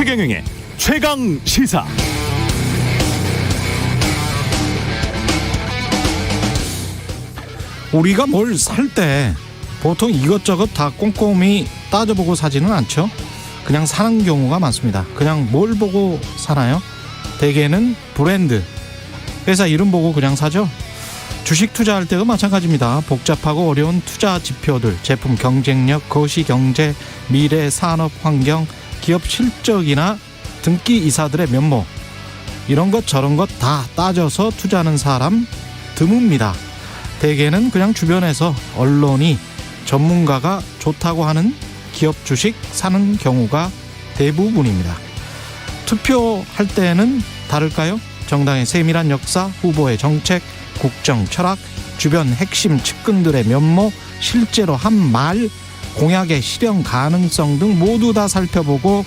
최경영의 최강 시사. 우리가 뭘 살 때 보통 이것저것 다 꼼꼼히 따져보고 사지는 않죠. 그냥 사는 경우가 많습니다. 그냥 뭘 보고 사나요? 대개는 브랜드, 회사 이름 보고 그냥 사죠. 주식 투자할 때도 마찬가지입니다. 복잡하고 어려운 투자 지표들, 제품 경쟁력, 거시경제, 미래 산업 환경, 기업 실적이나 등기 이사들의 면모, 이런 것 저런 것 다 따져서 투자하는 사람 드뭅니다. 대개는 그냥 주변에서 언론이 전문가가 좋다고 하는 기업 주식 사는 경우가 대부분입니다. 투표할 때는 다를까요? 정당의 세밀한 역사, 후보의 정책, 국정, 철학, 주변 핵심 측근들의 면모, 실제로 한 말, 공약의 실현 가능성 등 모두 다 살펴보고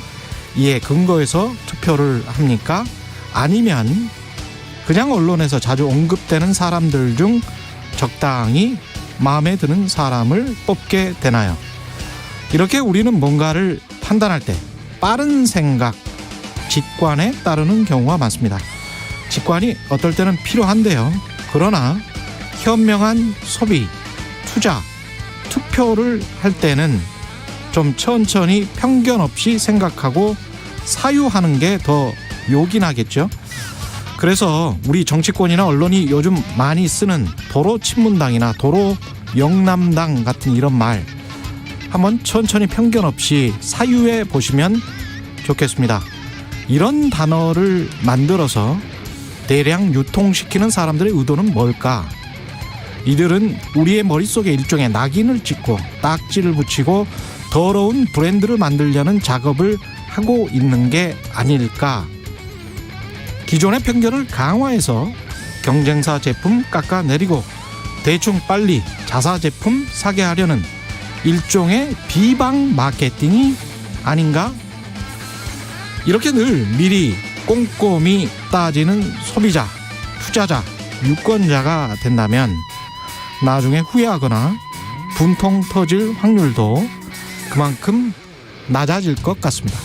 이에 근거해서 투표를 합니까? 아니면 그냥 언론에서 자주 언급되는 사람들 중 적당히 마음에 드는 사람을 뽑게 되나요? 이렇게 우리는 뭔가를 판단할 때 빠른 생각, 직관에 따르는 경우가 많습니다. 직관이 어떨 때는 필요한데요. 그러나 현명한 소비, 투자, 투표를 할 때는 좀 천천히 편견 없이 생각하고 사유하는 게 더 요긴하겠죠. 그래서 우리 정치권이나 언론이 요즘 많이 쓰는 도로 친문당이나 도로 영남당 같은 이런 말 한번 천천히 편견 없이 사유해 보시면 좋겠습니다. 이런 단어를 만들어서 대량 유통시키는 사람들의 의도는 뭘까? 이들은 우리의 머릿속에 일종의 낙인을 찍고 딱지를 붙이고 더러운 브랜드를 만들려는 작업을 하고 있는 게 아닐까? 기존의 편견을 강화해서 경쟁사 제품 깎아내리고 대충 빨리 자사 제품 사게 하려는 일종의 비방 마케팅이 아닌가? 이렇게 늘 미리 꼼꼼히 따지는 소비자, 투자자, 유권자가 된다면 나중에 후회하거나 분통 터질 확률도 그만큼 낮아질 것 같습니다.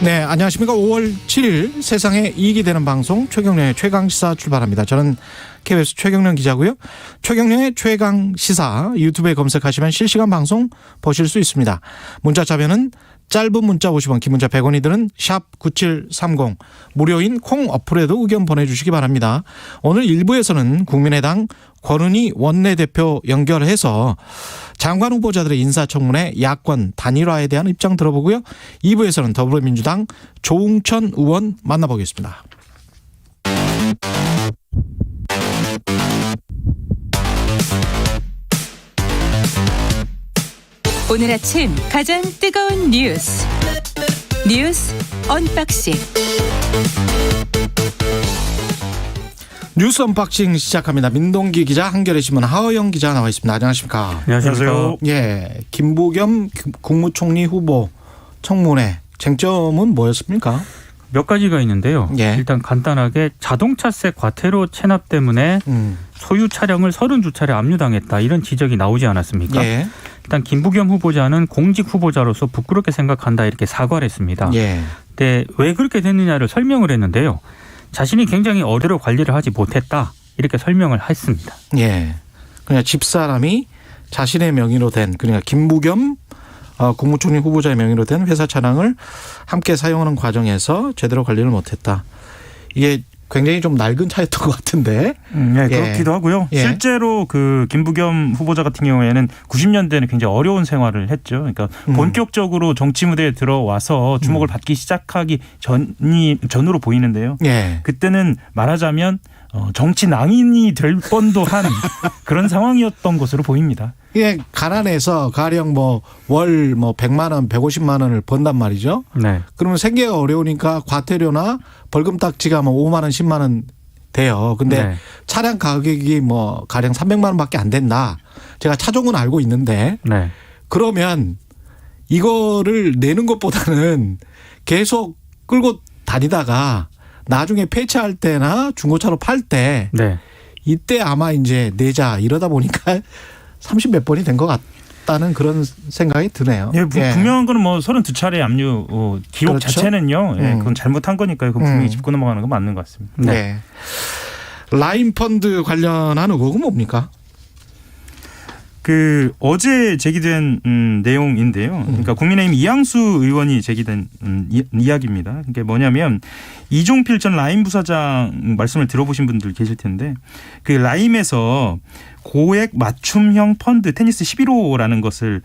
네, 안녕하십니까. 5월 7일 세상에 이익이 되는 방송 최경련의 최강시사 출발합니다. 저는 KBS 최경련 기자고요. 최경련의 최강시사 유튜브에 검색하시면 실시간 방송 보실 수 있습니다. 문자 자면은 짧은 문자 50원, 긴 문자 100원이 드는 샵 9730, 무료인 콩 어플에도 의견 보내주시기 바랍니다. 오늘 1부에서는 국민의당 권은희 원내대표 연결해서 장관 후보자들의 인사청문회 야권 단일화에 대한 입장 들어보고요. 2부에서는 더불어민주당 조웅천 의원 만나보겠습니다. 오늘 아침 가장 뜨거운 뉴스 언박싱. 뉴스 언박싱 시작합니다. 민동기 기자, 한겨레 신문 하호영 기자 나와 있습니다. 안녕하십니까? 안녕하세요. 예, 김부겸 국무총리 후보 청문회 쟁점은 뭐였습니까? 몇 가지가 있는데요. 예. 일단 간단하게 자동차세 과태료 체납 때문에 소유 차량을 32차례 압류당했다, 이런 지적이 나오지 않았습니까? 예. 일단 김부겸 후보자는 공직 후보자로서 부끄럽게 생각한다, 이렇게 사과를 했습니다. 예. 근데 왜 그렇게 됐느냐를 설명을 했는데요. 자신이 굉장히 어대로 관리를 하지 못했다, 이렇게 설명을 했습니다. 예. 그냥 집사람이 자신의 명의로 된, 그러니까 김부겸 국무총리 후보자의 명의로 된 회사 차량을 함께 사용하는 과정에서 제대로 관리를 못했다. 이게 굉장히 좀 낡은 차였던 것 같은데. 네, 그렇기도 하고요. 예. 실제로 그 김부겸 후보자 같은 경우에는 90년대에는 굉장히 어려운 생활을 했죠. 그러니까 본격적으로 정치 무대에 들어와서 주목을 받기 시작하기 전으로 보이는데요. 예. 그때는 말하자면 정치 낭인이 될 뻔도 한 그런 상황이었던 것으로 보입니다. 이게 가난해서 가령 월 100만 원, 150만 원을 번단 말이죠. 네. 그러면 생계가 어려우니까 과태료나 벌금 딱지가 5만 원, 10만 원 돼요. 근데 네. 차량 가격이 가령 300만 원밖에 안 된다. 제가 차종은 알고 있는데 네. 그러면 이거를 내는 것보다는 계속 끌고 다니다가 나중에 폐차할 때나 중고차로 팔 때 네. 이때 아마 이제 내자 이러다 보니까 30몇 번이 된 것 있었다는 그런 생각이 드네요. 예, 분명한 거는 뭐 32차례 압류 기록 그렇죠? 자체는요. 예, 그건 잘못한 거니까요. 그건 분명히 짚고 넘어가는 건 맞는 것 같습니다. 네. 라임 펀드 관련한 의혹은 뭡니까? 그 어제 제기된 내용인데요. 그러니까 국민의힘 이양수 의원이 제기된 이야기입니다. 그게 뭐냐면 이종필 전 라임 부사장 말씀을 들어보신 분들 계실 텐데 그 라임에서 고액 맞춤형 펀드 테니스 11호라는 것을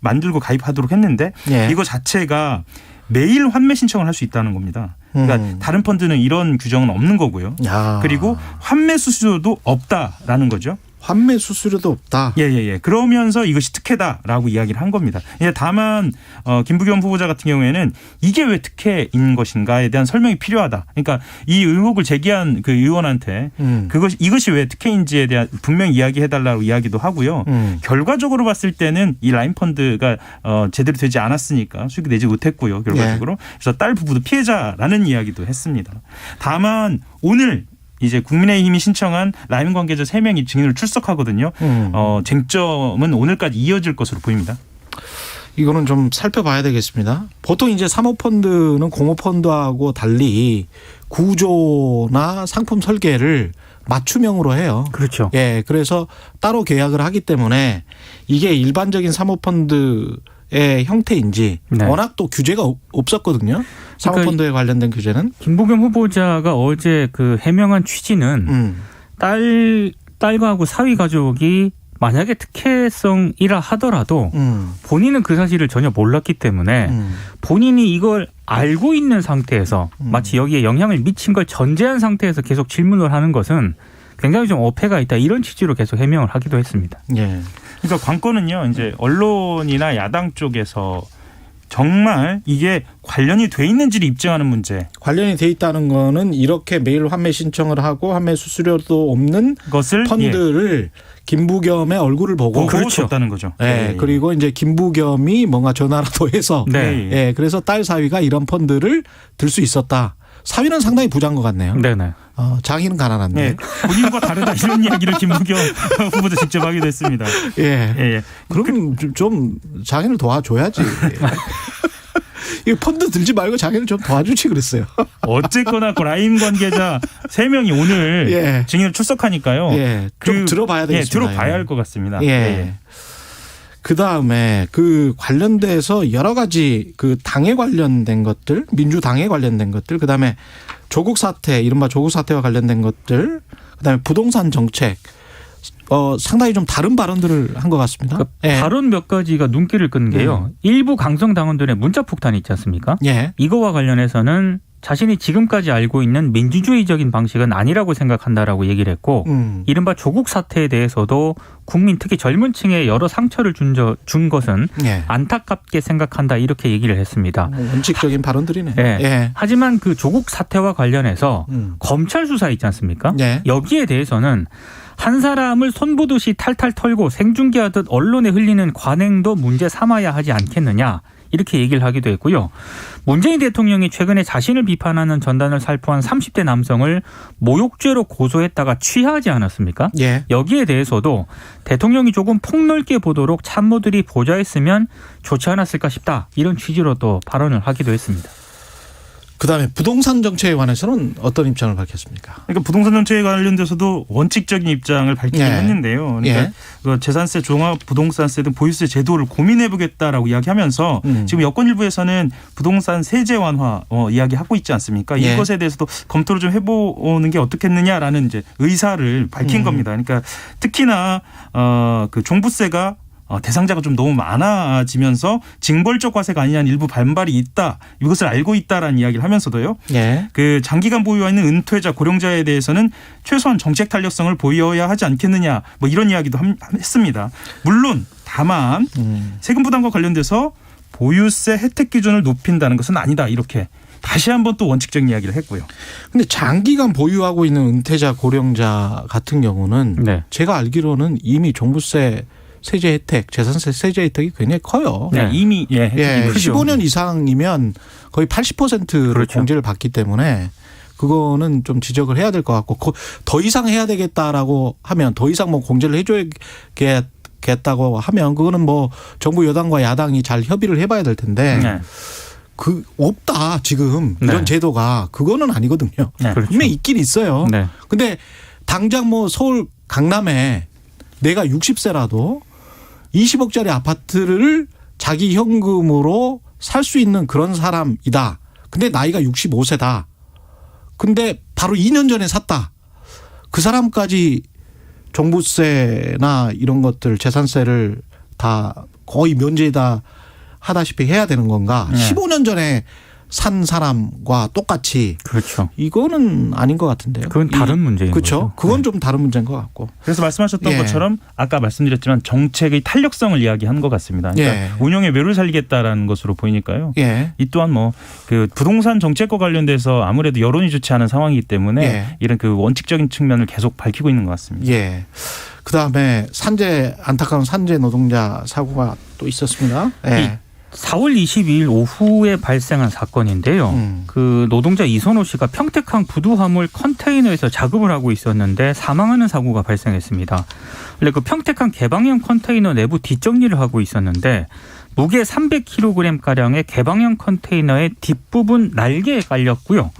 만들고 가입하도록 했는데 예. 이거 자체가 매일 환매 신청을 할 수 있다는 겁니다. 그러니까 다른 펀드는 이런 규정은 없는 거고요. 야. 그리고 환매 수수료도 없다라는 거죠. 환매 수수료도 없다. 예. 그러면서 이것이 특혜다라고 이야기를 한 겁니다. 다만 김부겸 후보자 같은 경우에는 이게 왜 특혜인 것인가에 대한 설명이 필요하다. 그러니까 이 의혹을 제기한 그 의원한테 이것이 왜 특혜인지에 대한 분명히 이야기해달라고 이야기도 하고요. 결과적으로 봤을 때는 이 라임 펀드가 제대로 되지 않았으니까 수익이 내지 못했고요. 결과적으로. 그래서 딸 부부도 피해자라는 이야기도 했습니다. 다만 오늘 이제 국민의힘이 신청한 라임 관계자 3명이 증인으로 출석하거든요. 쟁점은 오늘까지 이어질 것으로 보입니다. 이거는 좀 살펴봐야 되겠습니다. 보통 이제 사모펀드는 공모펀드하고 달리 구조나 상품 설계를 맞춤형으로 해요. 그렇죠. 예, 그래서 따로 계약을 하기 때문에 이게 일반적인 사모펀드의 형태인지 네. 워낙 또 규제가 없었거든요. 사모펀드에 관련된 규제는. 김부겸 후보자가 어제 그 해명한 취지는 딸과하고 사위 가족이 만약에 특혜성이라 하더라도 본인은 그 사실을 전혀 몰랐기 때문에 본인이 이걸 알고 있는 상태에서 마치 여기에 영향을 미친 걸 전제한 상태에서 계속 질문을 하는 것은 굉장히 좀 어폐가 있다 이런 취지로 계속 해명을 하기도 했습니다. 예. 그러니까 관건은요. 이제 언론이나 야당 쪽에서 정말 이게 관련이 돼 있는지를 입증하는 문제. 관련이 돼 있다는 거는 이렇게 매일 환매 신청을 하고 환매 수수료도 없는 것을 펀드를 김부겸의 얼굴을 보고 그렇죠. 없다는 거죠. 예, 그리고 이제 김부겸이 뭔가 전화라도 해서 네. 예, 그래서 딸 사위가 이런 펀드를 들 수 있었다. 사위는 상당히 부자인 것 같네요. 네네. 장인은 가난한데. 네. 본인과 다르다 이런 이야기를 김부겸 후보자 직접 하기도 했습니다. 예. 그럼 좀 장인을 도와줘야지. 이 펀드 들지 말고 장인을 좀 도와주지 그랬어요. 어쨌거나 그 라임 관계자 3명이 오늘 증인으로 출석하니까요. 예. 좀 들어봐야 되겠습니다. 들어봐야 할 것 같습니다. 예. 그다음에 그 관련돼서 여러 가지 그 당에 관련된 것들, 민주당에 관련된 것들, 그다음에 조국 사태, 이른바 조국 사태와 관련된 것들, 그다음에 부동산 정책, 상당히 좀 다른 발언들을 한 것 같습니다. 그러니까 발언 몇 가지가 눈길을 끄는 게요. 일부 강성 당원들의 문자 폭탄이 있지 않습니까? 예. 이거와 관련해서는 자신이 지금까지 알고 있는 민주주의적인 방식은 아니라고 생각한다라고 얘기를 했고 이른바 조국 사태에 대해서도 국민 특히 젊은 층에 여러 상처를 준 것은 안타깝게 생각한다 이렇게 얘기를 했습니다. 원칙적인 발언들이네. 예. 하지만 그 조국 사태와 관련해서 검찰 수사 있지 않습니까? 여기에 대해서는 한 사람을 손보듯이 탈탈 털고 생중계하듯 언론에 흘리는 관행도 문제 삼아야 하지 않겠느냐. 이렇게 얘기를 하기도 했고요. 문재인 대통령이 최근에 자신을 비판하는 전단을 살포한 30대 남성을 모욕죄로 고소했다가 취하하지 않았습니까? 예. 여기에 대해서도 대통령이 조금 폭넓게 보도록 참모들이 보좌했으면 좋지 않았을까 싶다. 이런 취지로 또 발언을 하기도 했습니다. 그다음에 부동산 정책에 관해서는 어떤 입장을 밝혔습니까? 그러니까 부동산 정책에 관련돼서도 원칙적인 입장을 밝히긴 했는데요. 그러니까 그 재산세, 종합부동산세 등 보유세 제도를 고민해보겠다라고 이야기하면서 지금 여권 일부에서는 부동산 세제 완화 이야기하고 있지 않습니까? 이것에 대해서도 검토를 좀 해보는 게 어떻겠느냐라는 이제 의사를 밝힌 겁니다. 그러니까 특히나 그 종부세가 대상자가 좀 너무 많아지면서 징벌적 과세가 아니냐는 일부 반발이 있다. 이것을 알고 있다라는 이야기를 하면서도요. 그 장기간 보유와 있는 은퇴자, 고령자에 대해서는 최소한 정책 탄력성을 보여야 하지 않겠느냐. 뭐 이런 이야기도 했습니다. 물론 다만 세금 부담과 관련돼서 보유세 혜택 기준을 높인다는 것은 아니다. 이렇게 다시 한번 또 원칙적인 이야기를 했고요. 근데 장기간 보유하고 있는 은퇴자, 고령자 같은 경우는 제가 알기로는 이미 종부세 세제 혜택, 재산세 세제 혜택이 굉장히 커요. 이미 크죠. 15년 이상이면 거의 80%를 그렇죠. 공제를 받기 때문에 그거는 좀 지적을 해야 될 것 같고 더 이상 해야 되겠다라고 하면 더 이상 뭐 공제를 하겠다고 하면 그거는 뭐 정부 여당과 야당이 잘 협의를 해봐야 될 텐데 네. 그 없다 지금 이런 네. 제도가 그거는 아니거든요. 네. 그렇죠. 분명히 있긴 있어요. 네. 근데 당장 뭐 서울 강남에 내가 60세라도 20억짜리 아파트를 자기 현금으로 살 수 있는 그런 사람이다. 근데 나이가 65세다. 근데 바로 2년 전에 샀다. 그 사람까지 종부세나 이런 것들 재산세를 다 거의 면제다 하다시피 해야 되는 건가? 네. 15년 전에 산 사람과 똑같이 그렇죠. 이거는 아닌 것 같은데요. 그건 다른 문제인 그렇죠. 거죠. 그건 네. 좀 다른 문제인 것 같고. 그래서 말씀하셨던 예. 것처럼 아까 말씀드렸지만 정책의 탄력성을 이야기하는 것 같습니다. 그러니까 예. 운용의 묘를 살리겠다라는 것으로 보이니까요. 예. 이 또한 뭐 그 부동산 정책과 관련돼서 아무래도 여론이 좋지 않은 상황이기 때문에 예. 이런 그 원칙적인 측면을 계속 밝히고 있는 것 같습니다. 예. 그다음에 안타까운 산재 노동자 사고가 또 있었습니다. 예. 4월 22일 오후에 발생한 사건인데요. 그 노동자 이선호 씨가 평택항 부두화물 컨테이너에서 작업을 하고 있었는데 사망하는 사고가 발생했습니다. 원래 그 평택항 개방형 컨테이너 내부 뒷정리를 하고 있었는데 무게 300kg가량의 개방형 컨테이너의 뒷부분 날개에 깔렸고요.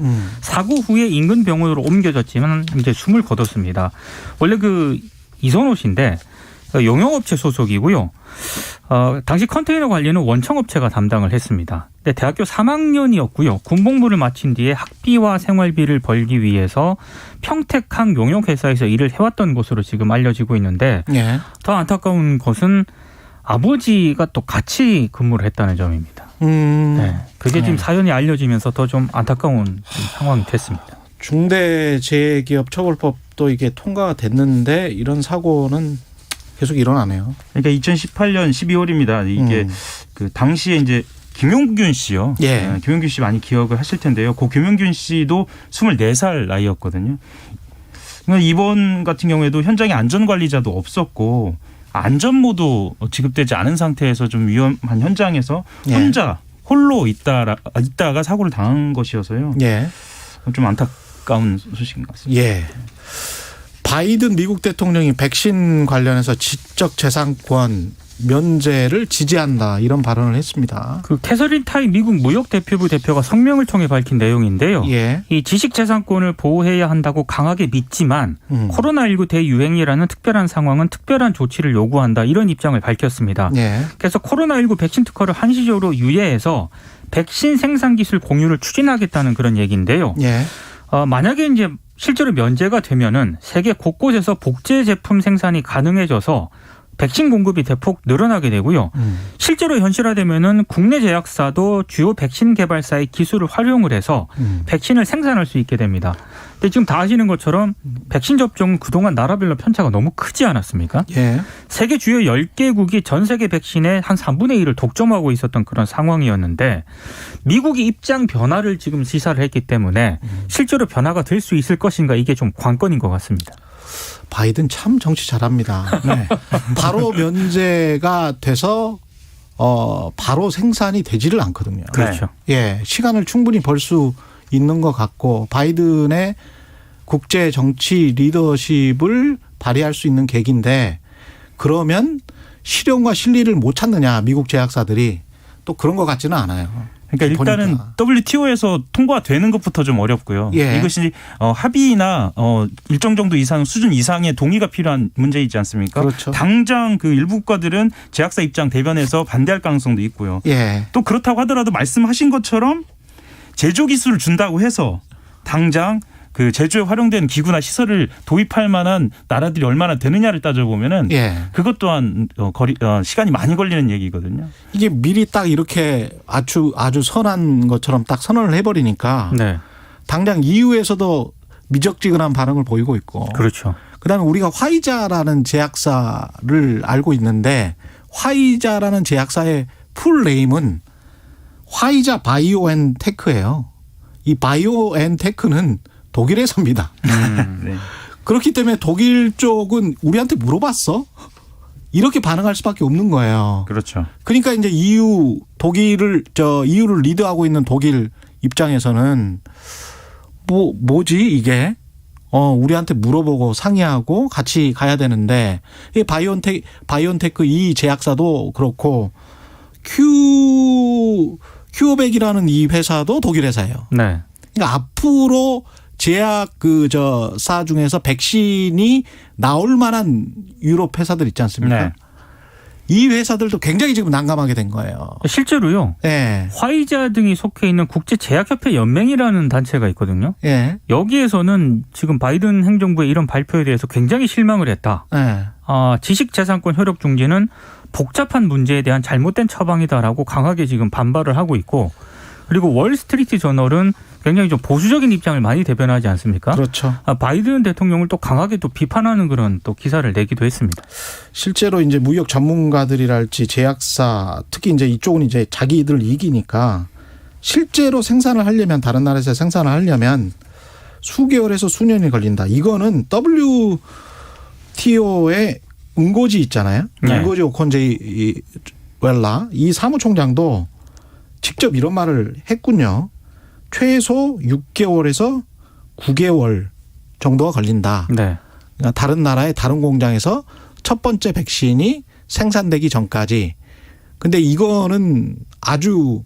사고 후에 인근 병원으로 옮겨졌지만 이제 숨을 거뒀습니다. 원래 그 이선호 씨인데 용역업체 소속이고요. 당시 컨테이너 관리는 원청업체가 담당을 했습니다. 근데 대학교 3학년이었고요. 군복무를 마친 뒤에 학비와 생활비를 벌기 위해서 평택항 용역회사에서 일을 해왔던 것으로 지금 알려지고 있는데 예. 더 안타까운 것은 아버지가 또 같이 근무를 했다는 점입니다. 네. 그게 지금 사연이 알려지면서 더 좀 안타까운 상황이 됐습니다. 중대재해기업처벌법도 이게 통과가 됐는데 이런 사고는 계속 일어나네요. 그러니까 2018년 12월입니다. 이게 그 당시에 이제 김용균 씨요. 예. 김용균 씨 많이 기억을 하실 텐데요. 그 김용균 씨도 24살 나이였거든요. 그러니까 이번 같은 경우에도 현장에 안전관리자도 없었고 안전모도 지급되지 않은 상태에서 좀 위험한 현장에서 혼자 홀로 있다가 사고를 당한 것이어서요. 예. 좀 안타까운 소식인 것 같습니다. 예. 바이든 미국 대통령이 백신 관련해서 지적재산권 면제를 지지한다 이런 발언을 했습니다. 그 캐서린 타이 미국 무역대표부 대표가 성명을 통해 밝힌 내용인데요. 예. 이 지식재산권을 보호해야 한다고 강하게 믿지만 코로나19 대유행이라는 특별한 상황은 특별한 조치를 요구한다 이런 입장을 밝혔습니다. 예. 그래서 코로나19 백신 특허를 한시적으로 유예해서 백신 생산 기술 공유를 추진하겠다는 그런 얘기인데요. 예. 만약에 이제 실제로 면제가 되면은 세계 곳곳에서 복제 제품 생산이 가능해져서 백신 공급이 대폭 늘어나게 되고요. 실제로 현실화되면은 국내 제약사도 주요 백신 개발사의 기술을 활용을 해서 백신을 생산할 수 있게 됩니다. 근데 지금 다 아시는 것처럼 백신 접종은 그동안 나라별로 편차가 너무 크지 않았습니까? 예. 세계 주요 10개국이 전 세계 백신의 한 3분의 1을 독점하고 있었던 그런 상황이었는데 미국이 입장 변화를 지금 시사를 했기 때문에 실제로 변화가 될 수 있을 것인가 이게 좀 관건인 것 같습니다. 바이든 참 정치 잘합니다. 네. 바로 면제가 돼서 바로 생산이 되지를 않거든요. 그렇죠. 예, 시간을 충분히 벌 수 있는 것 같고 바이든의 국제 정치 리더십을 발휘할 수 있는 계기인데 그러면 실용과 실리를 못 찾느냐 미국 제약사들이 또 그런 것 같지는 않아요. 그러니까 일단은 WTO에서 통과되는 것부터 좀 어렵고요. 예. 이것이 합의나 일정 정도 이상 수준 이상의 동의가 필요한 문제이지 않습니까? 그렇죠. 당장 그 일부 국가들은 제약사 입장 대변해서 반대할 가능성도 있고요. 예. 또 그렇다고 하더라도 말씀하신 것처럼 제조 기술을 준다고 해서 당장 그 제조에 활용된 기구나 시설을 도입할 만한 나라들이 얼마나 되느냐를 따져보면은 예. 그것 또한 시간이 많이 걸리는 얘기거든요. 이게 미리 딱 이렇게 아주 선한 것처럼 딱 선언을 해버리니까 네. 당장 EU에서도 미적지근한 반응을 보이고 있고 그렇죠. 그다음에 우리가 화이자라는 제약사를 알고 있는데 화이자라는 제약사의 풀네임은 화이자 바이오엔테크예요. 이 바이오엔테크는 독일 회사입니다. 네. 그렇기 때문에 독일 쪽은 우리한테 물어봤어? 이렇게 반응할 수밖에 없는 거예요. 그렇죠. 그러니까 이제 EU를 리드하고 있는 독일 입장에서는 뭐지 이게 우리한테 물어보고 상의하고 같이 가야 되는데 이 바이온테크 이 제약사도 그렇고 큐어백이라는 이 회사도 독일 회사예요. 네. 그러니까 앞으로 제약 사 중에서 백신이 나올 만한 유럽 회사들 있지 않습니까? 네. 이 회사들도 굉장히 지금 난감하게 된 거예요. 실제로요. 예. 화이자 등이 속해 있는 국제제약협회 연맹이라는 단체가 있거든요. 예. 여기에서는 지금 바이든 행정부의 이런 발표에 대해서 굉장히 실망을 했다. 예. 지식재산권 효력 중지는 복잡한 문제에 대한 잘못된 처방이다라고 강하게 지금 반발을 하고 있고, 그리고 월스트리트 저널은 굉장히 좀 보수적인 입장을 많이 대변하지 않습니까? 그렇죠. 바이든 대통령을 또 강하게 또 비판하는 그런 또 기사를 내기도 했습니다. 실제로 이제 무역 전문가들이랄지 제약사 특히 이제 이쪽은 이제 자기들 이익이니까 실제로 생산을 하려면 다른 나라에서 생산을 하려면 수개월에서 수년이 걸린다. 이거는 WTO의 응고지 있잖아요. 네. 응고지 오콘제이웰라 이 사무총장도 직접 이런 말을 했군요. 최소 6개월에서 9개월 정도가 걸린다. 네. 그러니까 다른 나라의 다른 공장에서 첫 번째 백신이 생산되기 전까지. 근데 이거는 아주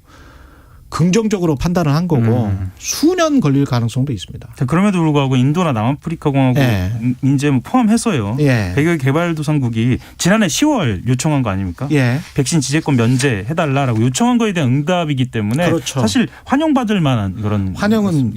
긍정적으로 판단을 한 거고 수년 걸릴 가능성도 있습니다. 그럼에도 불구하고 인도나 남아프리카 공화국 이제 포함해서요. 예. 백여 개발도상국이 지난해 10월 요청한 거 아닙니까? 예. 백신 지재권 면제해달라라고 요청한 거에 대한 응답이기 때문에 그렇죠. 사실 환영받을 만한 그런 환영은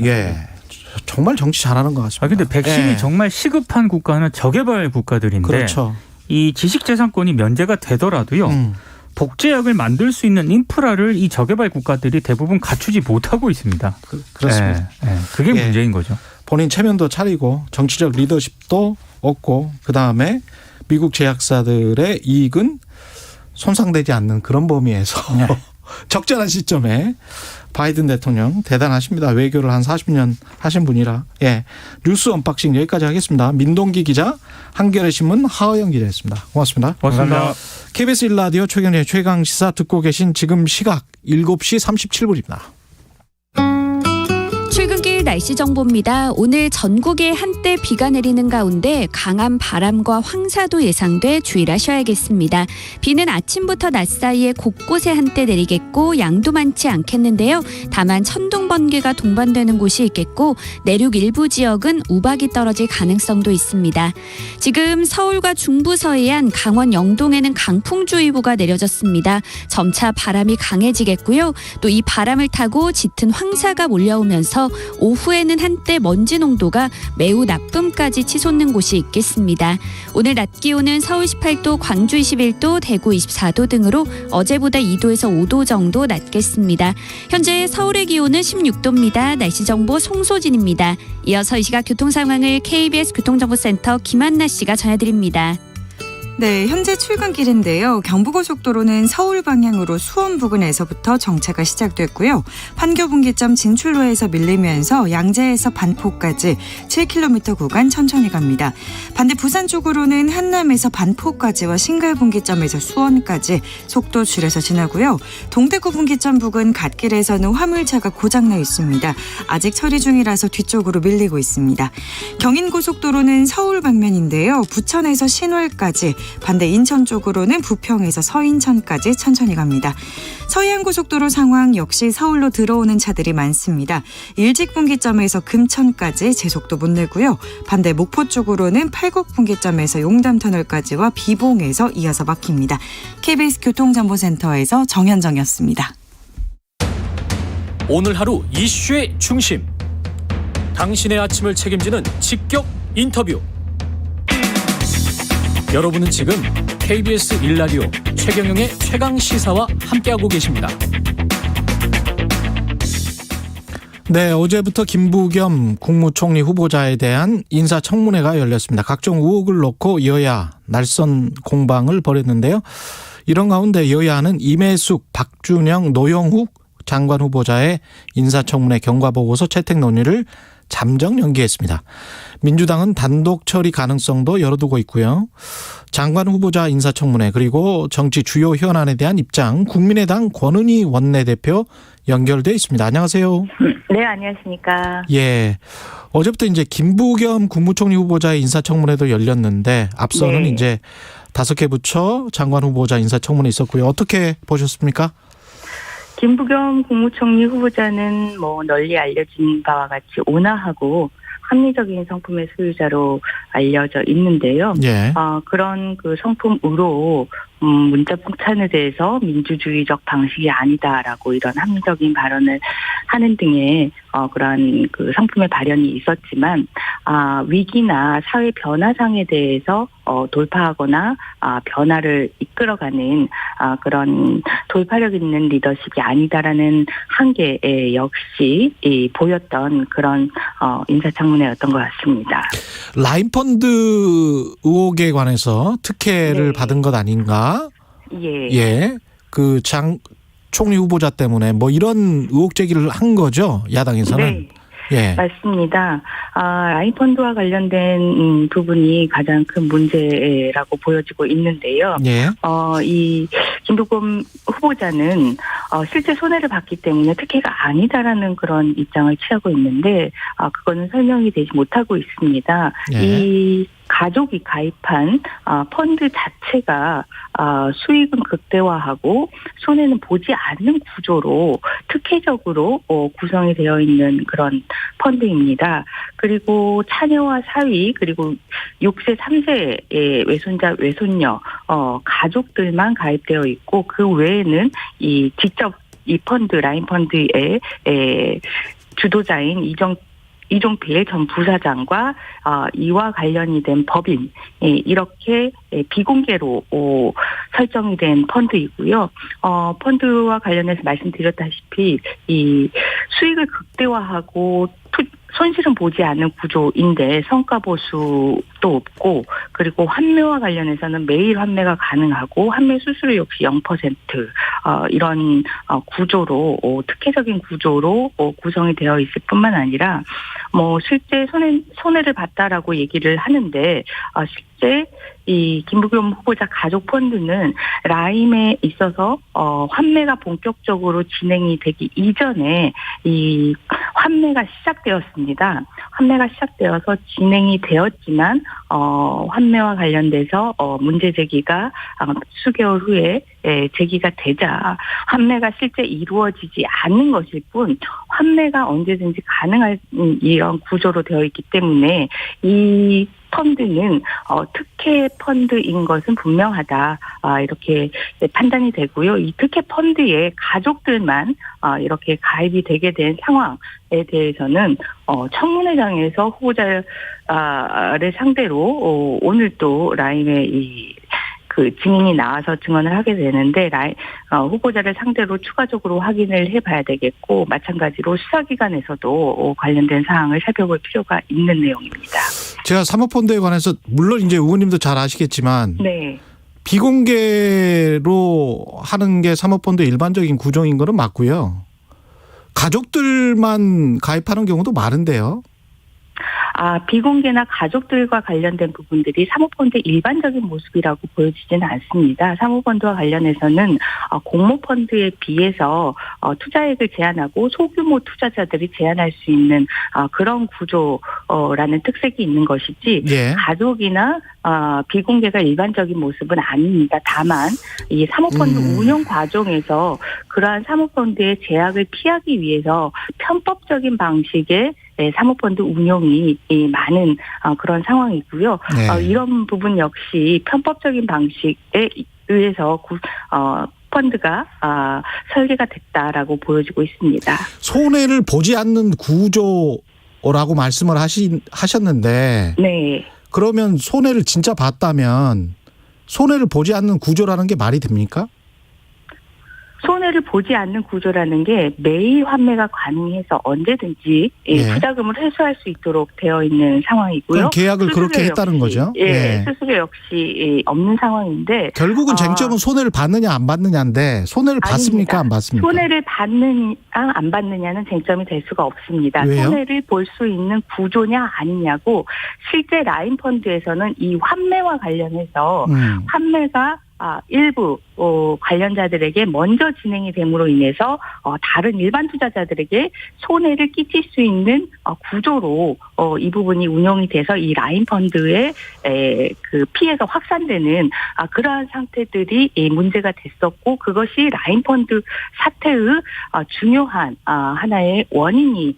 정말 정치 잘하는 것 같습니다. 근데 백신이 정말 시급한 국가는 저개발 국가들인데 그렇죠. 이 지식재산권이 면제가 되더라도요. 복제약을 만들 수 있는 인프라를 이 저개발 국가들이 대부분 갖추지 못하고 있습니다. 그렇습니다. 그게 문제인 거죠. 본인 체면도 차리고 정치적 리더십도 없고 그다음에 미국 제약사들의 이익은 손상되지 않는 그런 범위에서 적절한 시점에 바이든 대통령 대단하십니다. 외교를 한 40년 하신 분이라. 뉴스 언박싱 여기까지 하겠습니다. 민동기 기자, 한겨레 신문 하어영 기자였습니다. 고맙습니다. 고맙습니다. KBS 1라디오 최경영의 최강시사 듣고 계신 지금 시각 7시 37분입니다. 출근길 날씨 정보입니다. 오늘 전국에 한때 비가 내리는 가운데 강한 바람과 황사도 예상돼 주의를 하셔야겠습니다. 비는 아침부터 낮 사이에 곳곳에 한때 내리겠고 양도 많지 않겠는데요. 다만 천둥 번개가 동반되는 곳이 있겠고 내륙 일부 지역은 우박이 떨어질 가능성도 있습니다. 지금 서울과 중부 서해안, 강원 영동에는 강풍주의보가 내려졌습니다. 점차 바람이 강해지겠고요. 또 이 바람을 타고 짙은 황사가 몰려오면서 오후에는 한때 먼지 농도가 매우 나쁨까지 치솟는 곳이 있겠습니다. 오늘 낮 기온은 서울 18도, 광주 21도, 대구 24도 등으로 어제보다 2도에서 5도 정도 낮겠습니다. 현재 서울의 기온은 16도입니다. 날씨 정보 송소진입니다. 이어서 이 시각 교통 상황을 KBS 교통정보센터 김한나 씨가 전해드립니다. 네, 현재 출근길인데요. 경부고속도로는 서울 방향으로 수원 부근에서부터 정체가 시작됐고요. 판교분기점 진출로에서 밀리면서 양재에서 반포까지 7km 구간 천천히 갑니다. 반대 부산 쪽으로는 한남에서 반포까지와 신갈분기점에서 수원까지 속도 줄여서 지나고요. 동대구 분기점 부근 갓길에서는 화물차가 고장나 있습니다. 아직 처리 중이라서 뒤쪽으로 밀리고 있습니다. 경인고속도로는 서울 방면인데요. 부천에서 신월까지 반대 인천 쪽으로는 부평에서 서인천까지 천천히 갑니다. 서해안고속도로 상황 역시 서울로 들어오는 차들이 많습니다. 일직분기점에서 금천까지 제속도 못 내고요. 반대 목포 쪽으로는 팔곡분기점에서 용담터널까지와 비봉에서 이어서 막힙니다. KBS 교통정보센터에서 정현정이었습니다. 오늘 하루 이슈의 중심. 당신의 아침을 책임지는 직격 인터뷰. 여러분은 지금 KBS 1라디오 최경영의 최강시사와 함께하고 계십니다. 네, 어제부터 김부겸 국무총리 후보자에 대한 인사청문회가 열렸습니다. 각종 의혹을 놓고 여야 날선 공방을 벌였는데요. 이런 가운데 여야는 임혜숙, 박준영, 노영욱 장관 후보자의 인사청문회 경과보고서 채택 논의를 잠정 연기했습니다. 민주당은 단독 처리 가능성도 열어두고 있고요. 장관 후보자 인사청문회 그리고 정치 주요 현안에 대한 입장 국민의당 권은희 원내대표 연결돼 있습니다. 안녕하세요. 네, 안녕하십니까. 예. 어제부터 이제 김부겸 국무총리 후보자의 인사청문회도 열렸는데 앞서는 네. 이제 5개 부처 장관 후보자 인사청문회 있었고요. 어떻게 보셨습니까? 김부겸 국무총리 후보자는 뭐 널리 알려진 바와 같이 온화하고 합리적인 성품의 소유자로 알려져 있는데요. 예. 그런 그 성품으로 문자 폭탄에 대해서 민주주의적 방식이 아니다라고 이런 합리적인 발언을 하는 등의 그러한 그 성품의 발현이 있었지만 위기나 사회 변화상에 대해서 돌파하거나 변화를 이끌어가는 그런 돌파력 있는 리더십이 아니다라는 한계에 역시 보였던 그런 인사청문회였던 것 같습니다. 라인펀드 의혹에 관해서 특혜를 받은 것 아닌가? 예. 예. 그 총리 후보자 때문에 뭐 이런 의혹 제기를 한 거죠, 야당에서는. 네. 예. 맞습니다. 라인펀드와 관련된 부분이 가장 큰 문제라고 보여지고 있는데요. 예. 이 김부겸 후보자는 실제 손해를 봤기 때문에 특혜가 아니다라는 그런 입장을 취하고 있는데 그거는 설명이 되지 못하고 있습니다. 예. 이 가족이 가입한 펀드 자체가 수익은 극대화하고 손해는 보지 않는 구조로 특혜적으로 구성이 되어 있는 그런 펀드입니다. 그리고 자녀와 사위 그리고 6세, 3세의 외손자, 외손녀 가족들만 가입되어 있고 그 외에는 직접 이 펀드 라인 펀드의 주도자인 이종필 전 부사장과 이와 관련이 된 법인 이렇게 비공개로 설정이 된 펀드이고요. 펀드와 관련해서 말씀드렸다시피 이 수익을 극대화하고 손실은 보지 않는 구조인데 성과 보수도 없고 그리고 환매와 관련해서는 매일 환매가 가능하고 환매 수수료 역시 0% 이런 구조로 특혜적인 구조로 구성이 되어 있을 뿐만 아니라 뭐 실제 손해를 봤다라고 얘기를 하는데 실제 이 김부겸 후보자 가족 펀드는 라임에 있어서 환매가 본격적으로 진행이 되기 이전에 이 환매가 시작되었습니다. 환매가 시작되어서 진행이 되었지만 환매와 관련돼서 문제 제기가 수개월 후에 제기가 되자 환매가 실제 이루어지지 않는 것일 뿐 환매가 언제든지 가능한 이런 구조로 되어 있기 때문에 이 펀드는 특혜 펀드인 것은 분명하다 이렇게 판단이 되고요. 이 특혜 펀드에 가족들만 이렇게 가입이 되게 된 상황에 대해서는 청문회장에서 후보자를 상대로 오늘 또 라임의 그 증인이 나와서 증언을 하게 되는데 후보자를 상대로 추가적으로 확인을 해봐야 되겠고 마찬가지로 수사기관에서도 관련된 사항을 살펴볼 필요가 있는 내용입니다. 제가 사모펀드에 관해서 물론 이제 의원님도 잘 아시겠지만 네. 비공개로 하는 게 사모펀드 일반적인 구조인 거는 맞고요. 가족들만 가입하는 경우도 많은데요. 비공개나 가족들과 관련된 부분들이 사모펀드의 일반적인 모습이라고 보여지지는 않습니다. 사모펀드와 관련해서는 공모펀드에 비해서 투자액을 제한하고 소규모 투자자들이 제한할 수 있는 그런 구조라는 특색이 있는 것이지 예. 가족이나 비공개가 일반적인 모습은 아닙니다. 다만 이 사모펀드 운영 과정에서 그러한 사모펀드의 제약을 피하기 위해서 편법적인 방식의 사모펀드 운용이 많은 그런 상황이고요. 네. 이런 부분 역시 편법적인 방식에 의해서 펀드가 설계가 됐다라고 보여지고 있습니다. 손해를 보지 않는 구조라고 말씀을 하셨는데 네. 그러면 손해를 진짜 봤다면 손해를 보지 않는 구조라는 게 말이 됩니까? 손해를 보지 않는 구조라는 게 매일 환매가 가능해서 언제든지 투자금을 회수할 수 있도록 되어 있는 상황이고요. 계약을 그렇게 했다는 거죠. 수수료 역시 없는 상황인데 결국은 쟁점은 손해를 받느냐 안 받느냐인데 손해를 받습니까 아닙니다. 안 받습니까? 손해를 받느냐 안 받느냐는 쟁점이 될 수가 없습니다. 왜요? 손해를 볼 수 있는 구조냐 아니냐고 실제 라인펀드에서는 이 환매와 관련해서 환매가 일부 관련자들에게 먼저 진행이 됨으로 인해서 다른 일반 투자자들에게 손해를 끼칠 수 있는 구조로 이 부분이 운영이 돼서 이 라인 펀드의 그 피해가 확산되는 그러한 상태들이 문제가 됐었고, 그것이 라인 펀드 사태의 중요한 하나의 원인이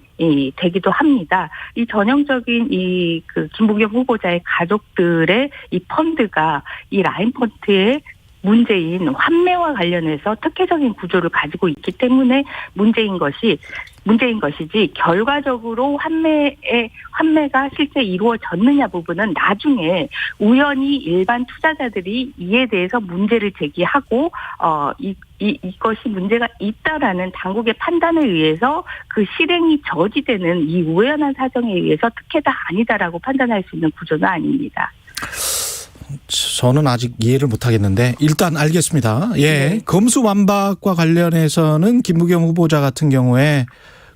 되기도 합니다. 이 전형적인 그 김부겸 후보자의 가족들의 이 펀드가 이 라인 펀드의 문제인 환매와 관련해서 특혜적인 구조를 가지고 있기 때문에 문제인 것이지, 결과적으로 환매가 실제 이루어졌느냐 부분은 나중에 우연히 일반 투자자들이 이에 대해서 문제를 제기하고 이것이 문제가 있다라는 당국의 판단에 의해서 그 실행이 저지되는 이 우연한 사정에 의해서 특혜다 아니다라고 판단할 수 있는 구조는 아닙니다. 저는 아직 이해를 못하겠는데 일단 알겠습니다. 예, 네. 검수완박과 관련해서는 김부겸 후보자 같은 경우에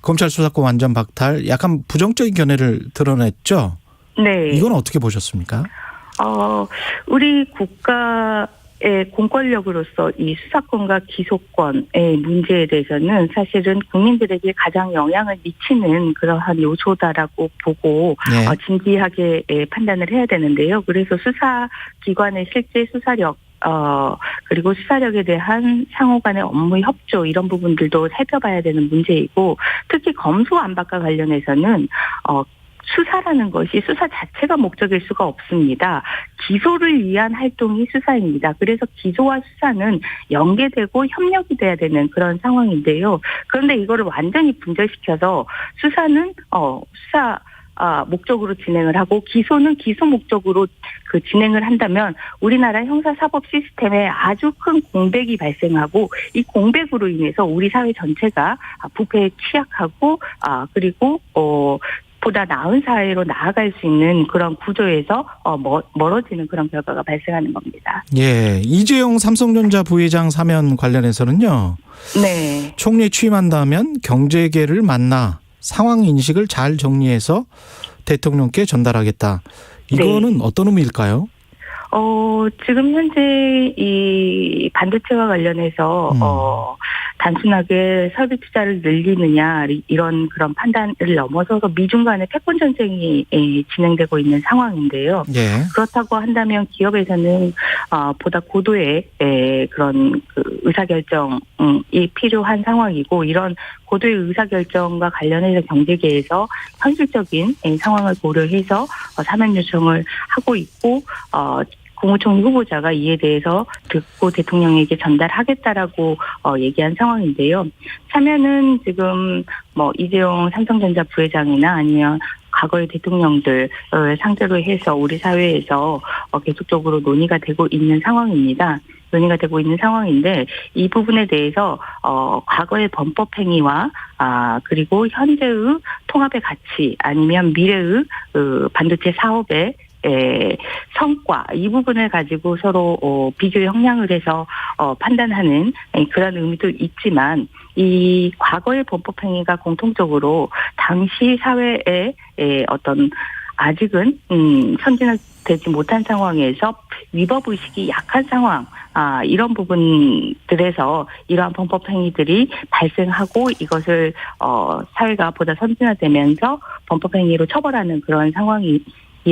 검찰 수사권 완전 박탈, 약간 부정적인 견해를 드러냈죠. 네. 이건 어떻게 보셨습니까? 우리 국가의 공권력으로서 이 수사권과 기소권의 문제에 대해서는 사실은 국민들에게 가장 영향을 미치는 그러한 요소다라고 보고 네. 진지하게 판단을 해야 되는데요. 그래서 수사기관의 실제 수사력 그리고 수사력에 대한 상호 간의 업무 협조, 이런 부분들도 살펴봐야 되는 문제이고, 특히 검수완박과 관련해서는 수사라는 것이 수사 자체가 목적일 수가 없습니다. 기소를 위한 활동이 수사입니다. 그래서 기소와 수사는 연계되고 협력이 돼야 되는 그런 상황인데요. 그런데 이거를 완전히 분절시켜서 수사는 수사 목적으로 진행을 하고 기소는 기소 목적으로 그 진행을 한다면 우리나라 형사사법 시스템에 아주 큰 공백이 발생하고, 이 공백으로 인해서 우리 사회 전체가 부패에 취약하고 그리고 보다 나은 사회로 나아갈 수 있는 그런 구조에서 멀어지는 그런 결과가 발생하는 겁니다. 예, 이재용 삼성전자 부회장 사면 관련해서는요. 네. 총리에 취임한다면 경제계를 만나 상황 인식을 잘 정리해서 대통령께 전달하겠다. 이거는 네. 어떤 의미일까요? 지금 현재 이 반도체와 관련해서 단순하게 설비 투자를 늘리느냐 이런 그런 판단을 넘어서서 미중 간의 패권 전쟁이 진행되고 있는 상황인데요. 예. 그렇다고 한다면 기업에서는 보다 고도의 그런 그 의사결정이 필요한 상황이고, 이런 고도의 의사결정과 관련해서 경제계에서 현실적인 상황을 고려해서 사면 요청을 하고 있고, 국무총리 후보자가 이에 대해서 듣고 대통령에게 전달하겠다라고 얘기한 상황인데요. 사면은 지금 이재용 삼성전자 부회장이나 아니면 과거의 대통령들 상대로 해서 우리 사회에서 계속적으로 논의가 되고 있는 상황입니다. 논의가 되고 있는 상황인데, 이 부분에 대해서 과거의 범법 행위와 그리고 현재의 통합의 가치, 아니면 미래의 반도체 사업의 성과, 이 부분을 가지고 서로 비교 형량을 해서 판단하는 그런 의미도 있지만, 이 과거의 범법 행위가 공통적으로 당시 사회의 어떤 아직은 선진화되지 못한 상황에서 위법 의식이 약한 상황, 이런 부분들에서 이러한 범법 행위들이 발생하고, 이것을 사회가 보다 선진화되면서 범법 행위로 처벌하는 그런 상황이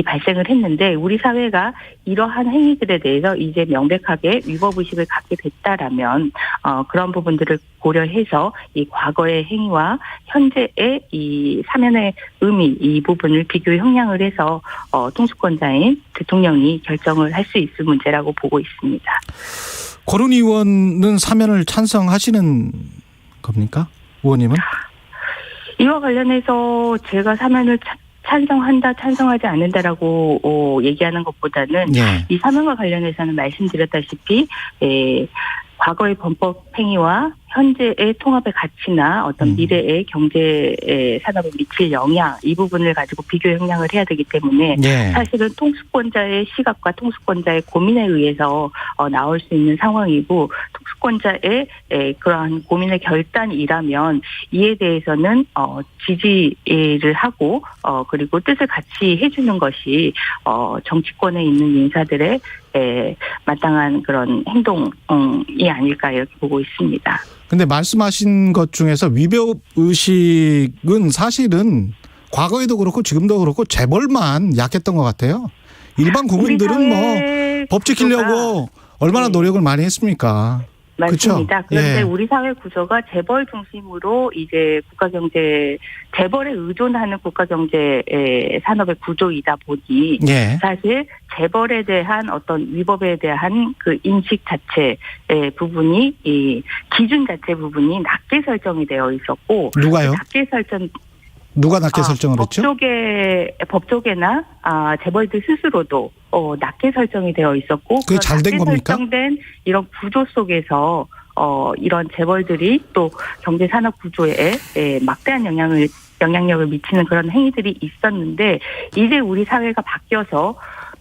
발생을 했는데, 우리 사회가 이러한 행위들에 대해서 이제 명백하게 위법의식을 갖게 됐다라면 그런 부분들을 고려해서 이 과거의 행위와 현재의 이 사면의 의미, 이 부분을 비교 형량을 해서 통수권자인 대통령이 결정을 할 수 있을 문제라고 보고 있습니다. 고른 의원은 사면을 찬성하시는 겁니까? 의원님은? 이와 관련해서 제가 사면을 찬성한다, 찬성하지 않는다라고 얘기하는 것보다는 네. 이 사면과 관련해서는 말씀드렸다시피 과거의 범법 행위와 현재의 통합의 가치나 어떤 미래의 경제 산업에 미칠 영향, 이 부분을 가지고 비교 형량을 해야 되기 때문에 네. 사실은 통수권자의 시각과 통수권자의 고민에 의해서 나올 수 있는 상황이고, 통수권자의 그러한 고민의 결단이라면 이에 대해서는 지지를 하고 그리고 뜻을 같이 해주는 것이 정치권에 있는 인사들의 마땅한 그런 행동이 아닐까 이렇게 보고 있습니다. 근데 말씀하신 것 중에서 위법 의식은 사실은 과거에도 그렇고 지금도 그렇고 재벌만 약했던 것 같아요. 일반 국민들은 뭐 법 지키려고 얼마나 노력을 많이 했습니까? 맞습니다. 그쵸? 그런데 예. 우리 사회 구조가 재벌 중심으로 이제 국가 경제, 재벌에 의존하는 국가 경제 산업의 구조이다 보니 예. 사실 재벌에 대한 어떤 위법에 대한 그 인식 자체의 부분이 이 기준 자체 부분이 낮게 설정이 되어 있었고 누가요? 낮게 설정 누가 낮게 설정을 했죠? 법조계나 재벌들 스스로도 낮게 설정이 되어 있었고 그게 잘 된 겁니까? 설정된 이런 구조 속에서 이런 재벌들이 또 경제 산업 구조에 막대한 영향력을 미치는 그런 행위들이 있었는데 이제 우리 사회가 바뀌어서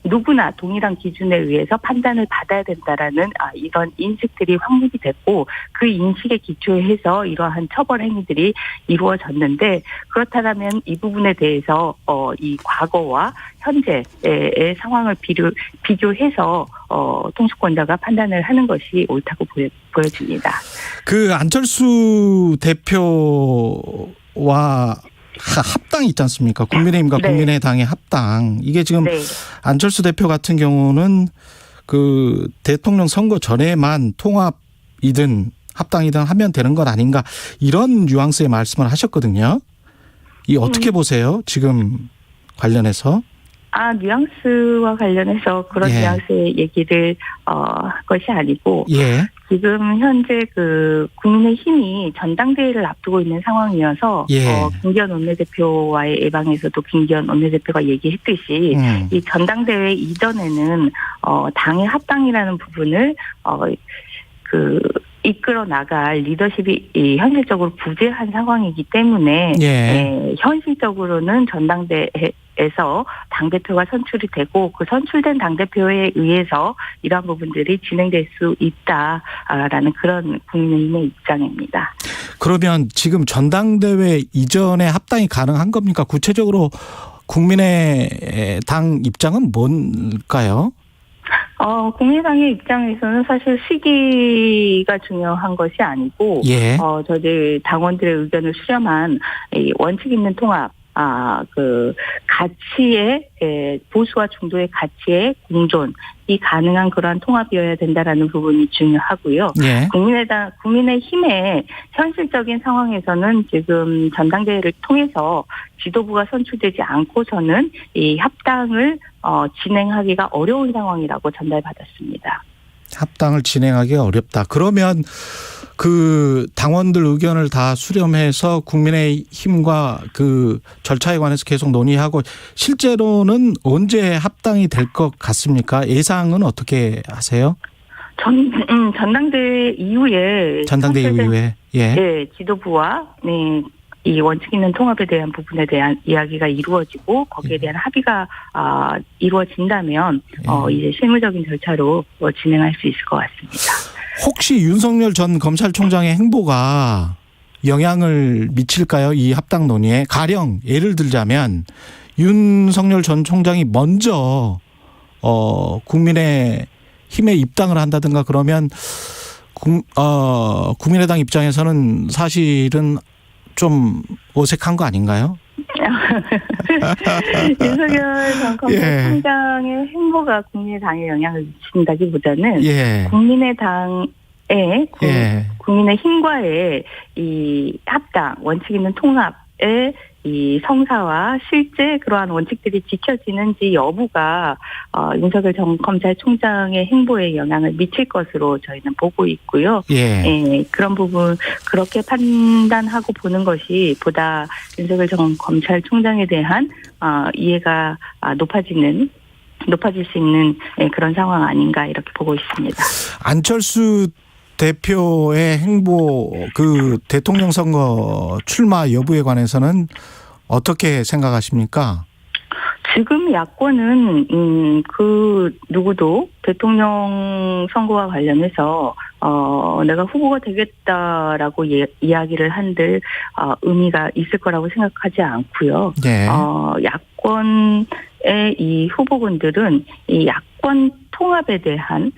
누구나 동일한 기준에 의해서 판단을 받아야 된다라는 이런 인식들이 확립이 됐고 그 인식에 기초해서 이러한 처벌 행위들이 이루어졌는데 그렇다면 이 부분에 대해서 이 과거와 현재의 상황을 비교해서 통수권자가 판단을 하는 것이 옳다고 보여집니다. 그 안철수 대표와 합당 있지 않습니까? 국민의힘과 네. 국민의당의 합당. 이게 지금 네. 안철수 대표 같은 경우는 그 대통령 선거 전에만 통합이든 합당이든 하면 되는 것 아닌가 이런 뉘앙스의 말씀을 하셨거든요. 이 어떻게 보세요? 지금 관련해서? 뉘앙스와 관련해서 그런 예. 뉘앙스의 얘기를 한 것이 아니고 예. 지금 현재 그 국민의힘이 전당대회를 앞두고 있는 상황이어서 예. 김기현 원내대표와의 예방에서도 김기현 원내대표가 얘기했듯이 이 전당대회 이전에는 당의 합당이라는 부분을 이끌어 나갈 리더십이 현실적으로 부재한 상황이기 때문에 예. 현실적으로는 전당대회에서 당대표가 선출이 되고 그 선출된 당대표에 의해서 이러한 부분들이 진행될 수 있다라는 그런 국민의힘의 입장입니다. 그러면 지금 전당대회 이전에 합당이 가능한 겁니까? 구체적으로 국민의당 입장은 뭔가요? 국민의당의 입장에서는 사실 시기가 중요한 것이 아니고, 예. 저희 당원들의 의견을 수렴한 이 원칙 있는 통합, 가치의, 보수와 중도의 가치의 공존이 가능한 그러한 통합이어야 된다라는 부분이 중요하고요. 예. 국민의힘의 현실적인 상황에서는 지금 전당대회를 통해서 지도부가 선출되지 않고서는 이 합당을 진행하기가 어려운 상황이라고 전달받았습니다. 합당을 진행하기가 어렵다. 그러면 그 당원들 의견을 다 수렴해서 국민의힘과 그 절차에 관해서 계속 논의하고 실제로는 언제 합당이 될 것 같습니까? 예상은 어떻게 하세요? 전당대회 이후에 예. 지도부와 이 원칙 있는 통합에 대한 부분에 대한 이야기가 이루어지고 거기에 대한 합의가 이루어진다면 이제 실무적인 절차로 진행할 수 있을 것 같습니다. 혹시 윤석열 전 검찰총장의 행보가 영향을 미칠까요? 이 합당 논의에. 가령 예를 들자면 윤석열 전 총장이 먼저 국민의힘에 입당을 한다든가 그러면 국민의당 입장에서는 사실은 좀 어색한 거 아닌가요? 윤석열 전 검찰총장의 행보가 국민의당에 영향을 미친다기보다는 국민의힘과의 이 합당, 원칙 있는 통합의 이 성사와 실제 그러한 원칙들이 지켜지는지 여부가 윤석열 전 검찰총장의 행보에 영향을 미칠 것으로 저희는 보고 있고요. 그런 부분 그렇게 판단하고 보는 것이 보다 윤석열 전 검찰총장에 대한 이해가 높아질 수 있는 그런 상황 아닌가 이렇게 보고 있습니다. 안철수 대표의 행보, 그 대통령 선거 출마 여부에 관해서는 어떻게 생각하십니까? 지금 야권은 그 누구도 대통령 선거와 관련해서 내가 후보가 되겠다라고 이야기를 한들 의미가 있을 거라고 생각하지 않고요. 야권의 이 후보군들은 이 야권 통합에 대한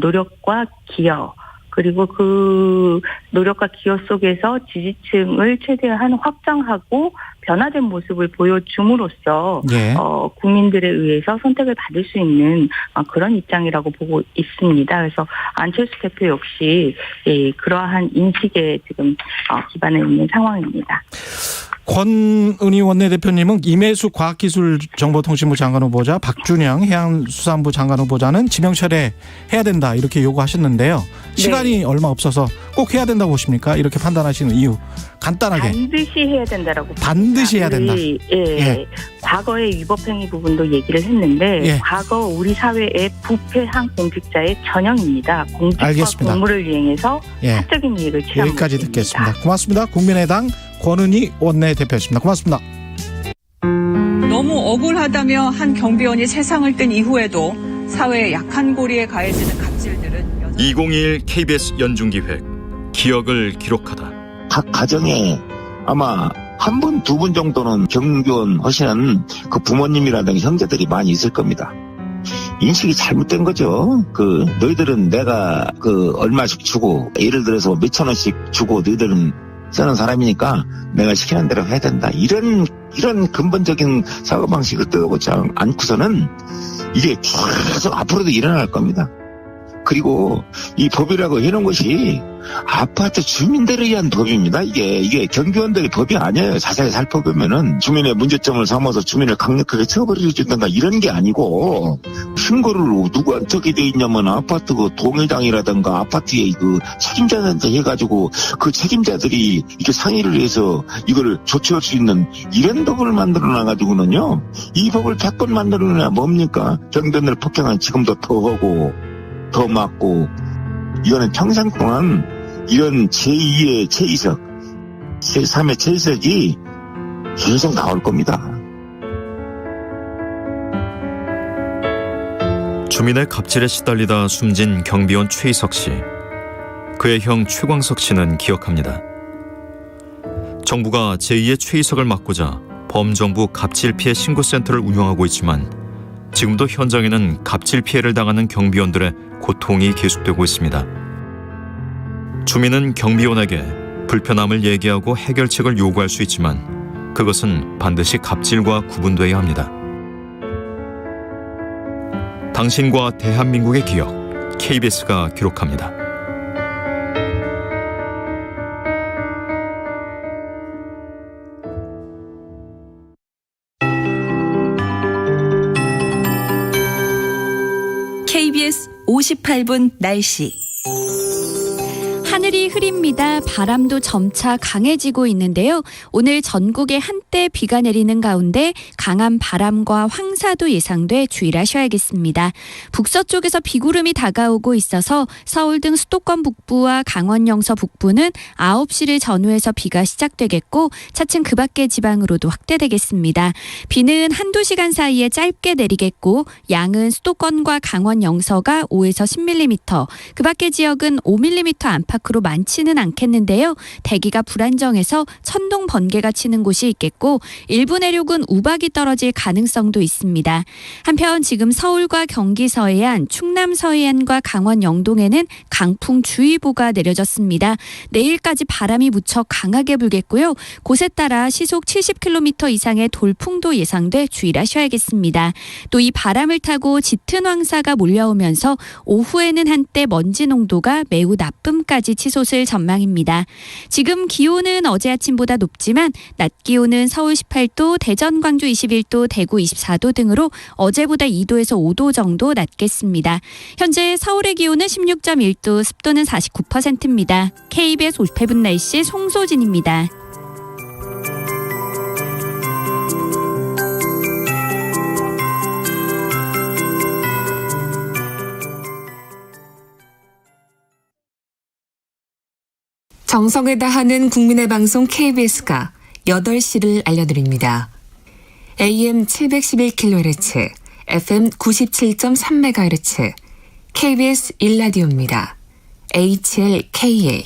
노력과 기여, 그리고 그 노력과 기여 속에서 지지층을 최대한 확장하고 변화된 모습을 보여줌으로써 예. 국민들에 의해서 선택을 받을 수 있는 그런 입장이라고 보고 있습니다. 그래서 안철수 대표 역시 그러한 인식에 지금 기반해 있는 상황입니다. 권은희 원내대표님은 임혜숙 과학기술정보통신부 장관 후보자, 박준영 해양수산부 장관 후보자는 지명 철회해야 된다 이렇게 요구하셨는데요. 시간이 얼마 없어서 꼭 해야 된다고 보십니까? 이렇게 판단하시는 이유 간단하게. 반드시 해야 된다라고 봅니다. 반드시 해야 된다. 예. 과거의 위법행위 부분도 얘기를 했는데 예. 과거 우리 사회의 부패한 공직자의 전형입니다. 공직과 알겠습니다. 공무를 이행해서 예. 사적인 이익을 취한 여기까지 것입니다. 듣겠습니다. 고맙습니다. 국민의당 권은희 원내대표였습니다. 고맙습니다. 너무 억울하다며 한 경비원이 세상을 뜬 이후에도 사회의 약한 고리에 가해지는 갑질들은 2021 KBS 연중기획 기억을 기록하다. 각 가정에 아마 한 분, 두 분 정도는 경비원 하시는 그 부모님이라든가 형제들이 많이 있을 겁니다. 인식이 잘못된 거죠. 너희들은 내가 얼마씩 주고, 예를 들어서 몇천 원씩 주고 너희들은 쓰는 사람이니까 내가 시키는 대로 해야 된다. 이런 근본적인 사고방식을 떠오지 않고서는 이게 계속 앞으로도 일어날 겁니다. 그리고 이 법이라고 해놓은 것이 아파트 주민들에 의한 법입니다. 이게 경비원들의 법이 아니에요. 자세히 살펴보면은 주민의 문제점을 삼아서 주민을 강력하게 처벌해 준다든가 이런 게 아니고, 신고를 누구한테 돼 있냐면 아파트 동의장이라든가 아파트의 책임자한테 해가지고 그 책임자들이 이렇게 상의를 해서 이거를 조치할 수 있는 이런 법을 만들어 놔가지고는요, 이 법을 100번 만들어 놔야 뭡니까? 경비원들 폭행은 지금도 더 하고 더 맞고, 이거는 평생 동안 이런 제2의 최이석, 제3의 최이석이 계속 나올 겁니다. 주민의 갑질에 시달리다 숨진 경비원 최희석 씨. 그의 형 최광석 씨는 기억합니다. 정부가 제2의 최희석을 막고자 범정부 갑질 피해 신고센터를 운영하고 있지만 지금도 현장에는 갑질 피해를 당하는 경비원들의 고통이 계속되고 있습니다. 주민은 경비원에게 불편함을 얘기하고 해결책을 요구할 수 있지만 그것은 반드시 갑질과 구분되어야 합니다. 당신과 대한민국의 기억, KBS가 기록합니다. KBS 58분 날씨. 하늘이 흐립니다. 바람도 점차 강해지고 있는데요. 오늘 전국에 한때 비가 내리는 가운데 강한 바람과 황사도 예상돼 주의하셔야겠습니다. 북서쪽에서 비구름이 다가오고 있어서 서울 등 수도권 북부와 강원 영서 북부는 9시를 전후해서 비가 시작되겠고 차츰 그 밖의 지방으로도 확대되겠습니다. 비는 한두 시간 사이에 짧게 내리겠고 양은 수도권과 강원 영서가 5에서 10mm, 그 밖의 지역은 5mm 안팎으로 많지는 않겠는데요. 대기가 불안정해서 천둥 번개가 치는 곳이 있겠고 일부 내륙은 우박이 떨어질 가능성도 있습니다. 한편 지금 서울과 경기 서해안, 충남 서해안과 강원 영동에는 강풍주의보가 내려졌습니다. 내일까지 바람이 무척 강하게 불겠고요. 곳에 따라 시속 70km 이상의 돌풍도 예상돼 주의하셔야겠습니다. 또 이 바람을 타고 짙은 황사가 몰려오면서 오후에는 한때 먼지 농도가 매우 나쁨까지 치솟을 전망입니다. 지금 기온은 어제 아침보다 높지만 낮 기온은 서울 18도, 대전, 광주 21도, 대구 24도 등으로 어제보다 2도에서 5도 정도 낮겠습니다. 현재 서울의 기온은 16.1도, 습도는 49%입니다. KBS 58분 날씨 송소진입니다. 정성을 다하는 국민의 방송 KBS가 8시를 알려드립니다. AM 711kHz, FM 97.3MHz, KBS 1라디오입니다. HLKA.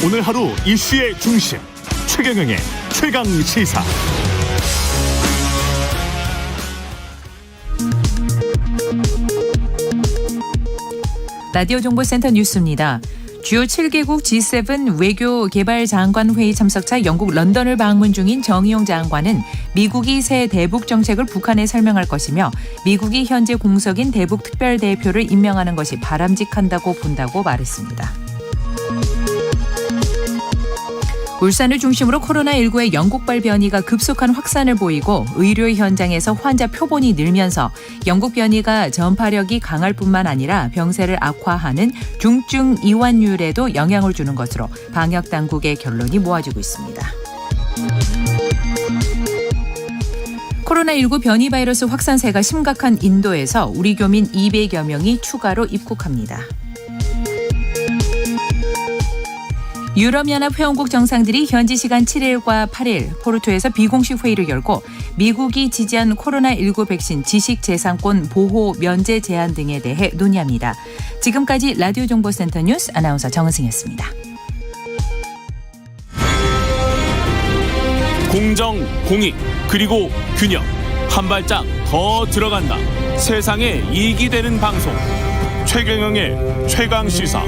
오늘 하루 이슈의 중심 최경영의 최강 시사. 라디오 정보센터 뉴스입니다. 주요 7개국 G7 외교개발장관회의 참석차 영국 런던을 방문 중인 정의용 장관은 미국이 새 대북 정책을 북한에 설명할 것이며 미국이 현재 공석인 대북 특별대표를 임명하는 것이 바람직한다고 본다고 말했습니다. 울산을 중심으로 코로나19의 영국발 변이가 급속한 확산을 보이고 의료 현장에서 환자 표본이 늘면서 영국 변이가 전파력이 강할 뿐만 아니라 병세를 악화하는 중증 이완율에도 영향을 주는 것으로 방역당국의 결론이 모아지고 있습니다. 코로나19 변이 바이러스 확산세가 심각한 인도에서 우리 교민 200여 명이 추가로 입국합니다. 유럽연합 회원국 정상들이 현지 시간 7일과 8일 포르투에서 비공식 회의를 열고 미국이 지지한 코로나19 백신 지식재산권 보호 면제 제한 등에 대해 논의합니다. 지금까지 라디오 정보센터 뉴스 아나운서 정은승이었습니다. 공정, 공익, 그리고 균형. 한 발짝 더 들어간다. 세상에 이익이 되는 방송. 최경영의 최강시사.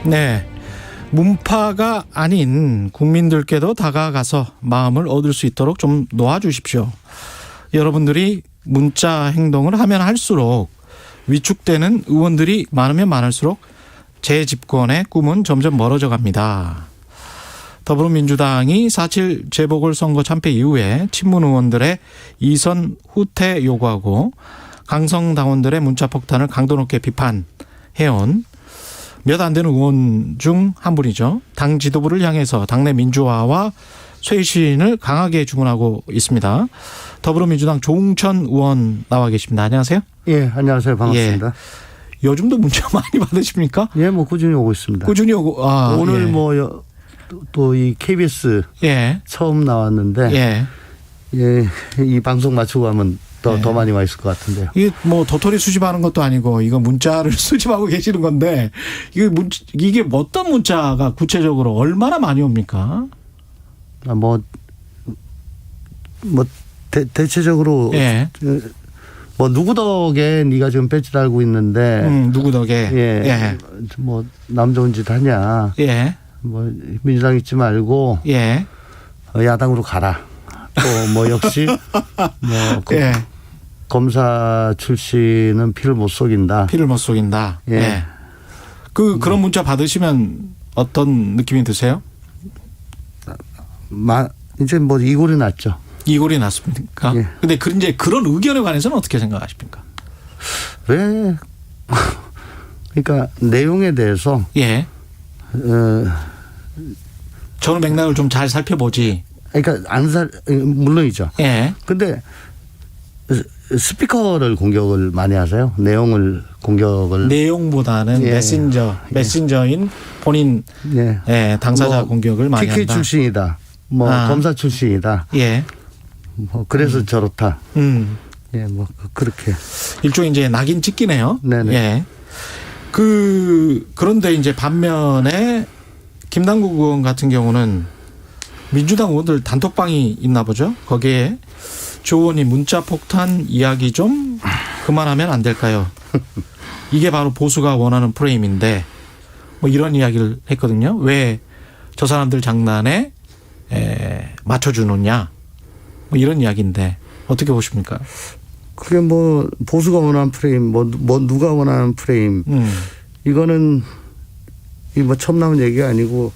네, 문파가 아닌 국민들께도 다가가서 마음을 얻을 수 있도록 좀 놓아주십시오. 여러분들이 문자 행동을 하면 할수록 위축되는 의원들이 많으면 많을수록 재집권의 꿈은 점점 멀어져 갑니다. 더불어민주당이 4.7 재보궐선거 참패 이후에 친문 의원들의 이선 후퇴 요구하고 강성당원들의 문자 폭탄을 강도 높게 비판해온 몇 안 되는 의원 중 한 분이죠. 당 지도부를 향해서 당내 민주화와 쇄신을 강하게 주문하고 있습니다. 더불어민주당 조웅천 의원 나와 계십니다. 안녕하세요. 예, 안녕하세요. 반갑습니다. 예. 요즘도 문자 많이 받으십니까? 예, 뭐 꾸준히 오고 있습니다. 꾸준히 오고. 아, 오늘 예. 뭐 또 이 KBS 예. 처음 나왔는데 예. 예, 이 방송 마치고 가면 더 많이 와 있을 것 같은데요. 이게 뭐 도토리 수집하는 것도 아니고 이거 문자를 수집하고 계시는 건데 이게 어떤 문자가 구체적으로 얼마나 많이 옵니까? 대체적으로 예. 뭐 누구 덕에 네가 지금 배지 달고 있는데 누구 덕에 예. 뭐 남 좋은 짓 하냐. 예. 뭐 민주당 있지 말고 예. 야당으로 가라. 또 뭐 역시 뭐 예. 검사 출신은 피를 못 속인다. 피를 못 속인다. 예. 예. 그런 문자 받으시면 어떤 느낌이 드세요? 이제 뭐 이골이 났죠. 이골이 났습니까? 예. 근데 이제 그런 의견에 관해서는 어떻게 생각하십니까? 왜? 그러니까 내용에 대해서 예. 저는 맥락을 좀 잘 살펴보지. 그러니까 물론이죠. 예. 근데 스피커를 공격을 많이 하세요. 내용을 공격을. 내용보다는 예. 메신저인 본인 예. 당사자 공격을 많이 TK 한다. 출신이다. 뭐 검사 출신이다. 예. 뭐 그래서 저렇다. 예, 뭐 그렇게 일종의 이제 낙인 찍기네요. 네네. 예. 그런데 이제 반면에 김남국 의원 같은 경우는 민주당 의원들 단톡방이 있나 보죠. 거기에 조 의원이 문자 폭탄 이야기 좀 그만하면 안 될까요? 이게 바로 보수가 원하는 프레임인데 뭐 이런 이야기를 했거든요. 왜 저 사람들 장난에 맞춰주느냐 뭐 이런 이야기인데 어떻게 보십니까? 그게 뭐 보수가 원하는 프레임, 뭐 누가 원하는 프레임, 이거는 이 뭐 처음 나온 얘기가 아니고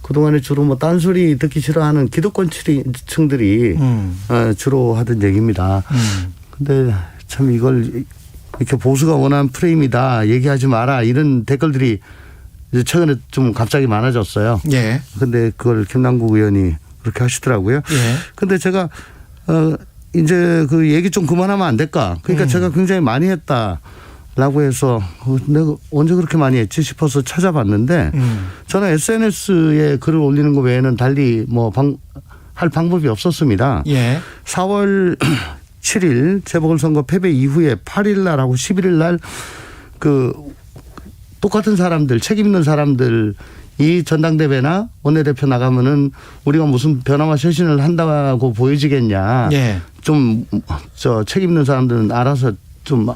그동안에 주로 뭐 딴소리 듣기 싫어하는 기득권층들이 주로 하던 얘기입니다. 근데 참 이걸 이렇게 보수가 원하는 프레임이다, 얘기하지 마라, 이런 댓글들이 이제 최근에 좀 갑자기 많아졌어요. 예. 근데 그걸 김남국 의원이 그렇게 하시더라고요. 예. 근데 제가 이제 그 얘기 좀 그만하면 안 될까? 그러니까 제가 굉장히 많이 했다라고 해서 내가 언제 그렇게 많이 했지 싶어서 찾아봤는데 저는 SNS에 글을 올리는 것 외에는 달리 뭐 할 방법이 없었습니다. 예. 4월 7일 재보궐선거 패배 이후에 8일 날하고 11일 날 그 똑같은 사람들, 책임 있는 사람들 이 전당대회나 원내대표 나가면은 우리가 무슨 변화와 쇄신을 한다고 보여지겠냐. 예. 좀 책임 있는 사람들은 알아서 좀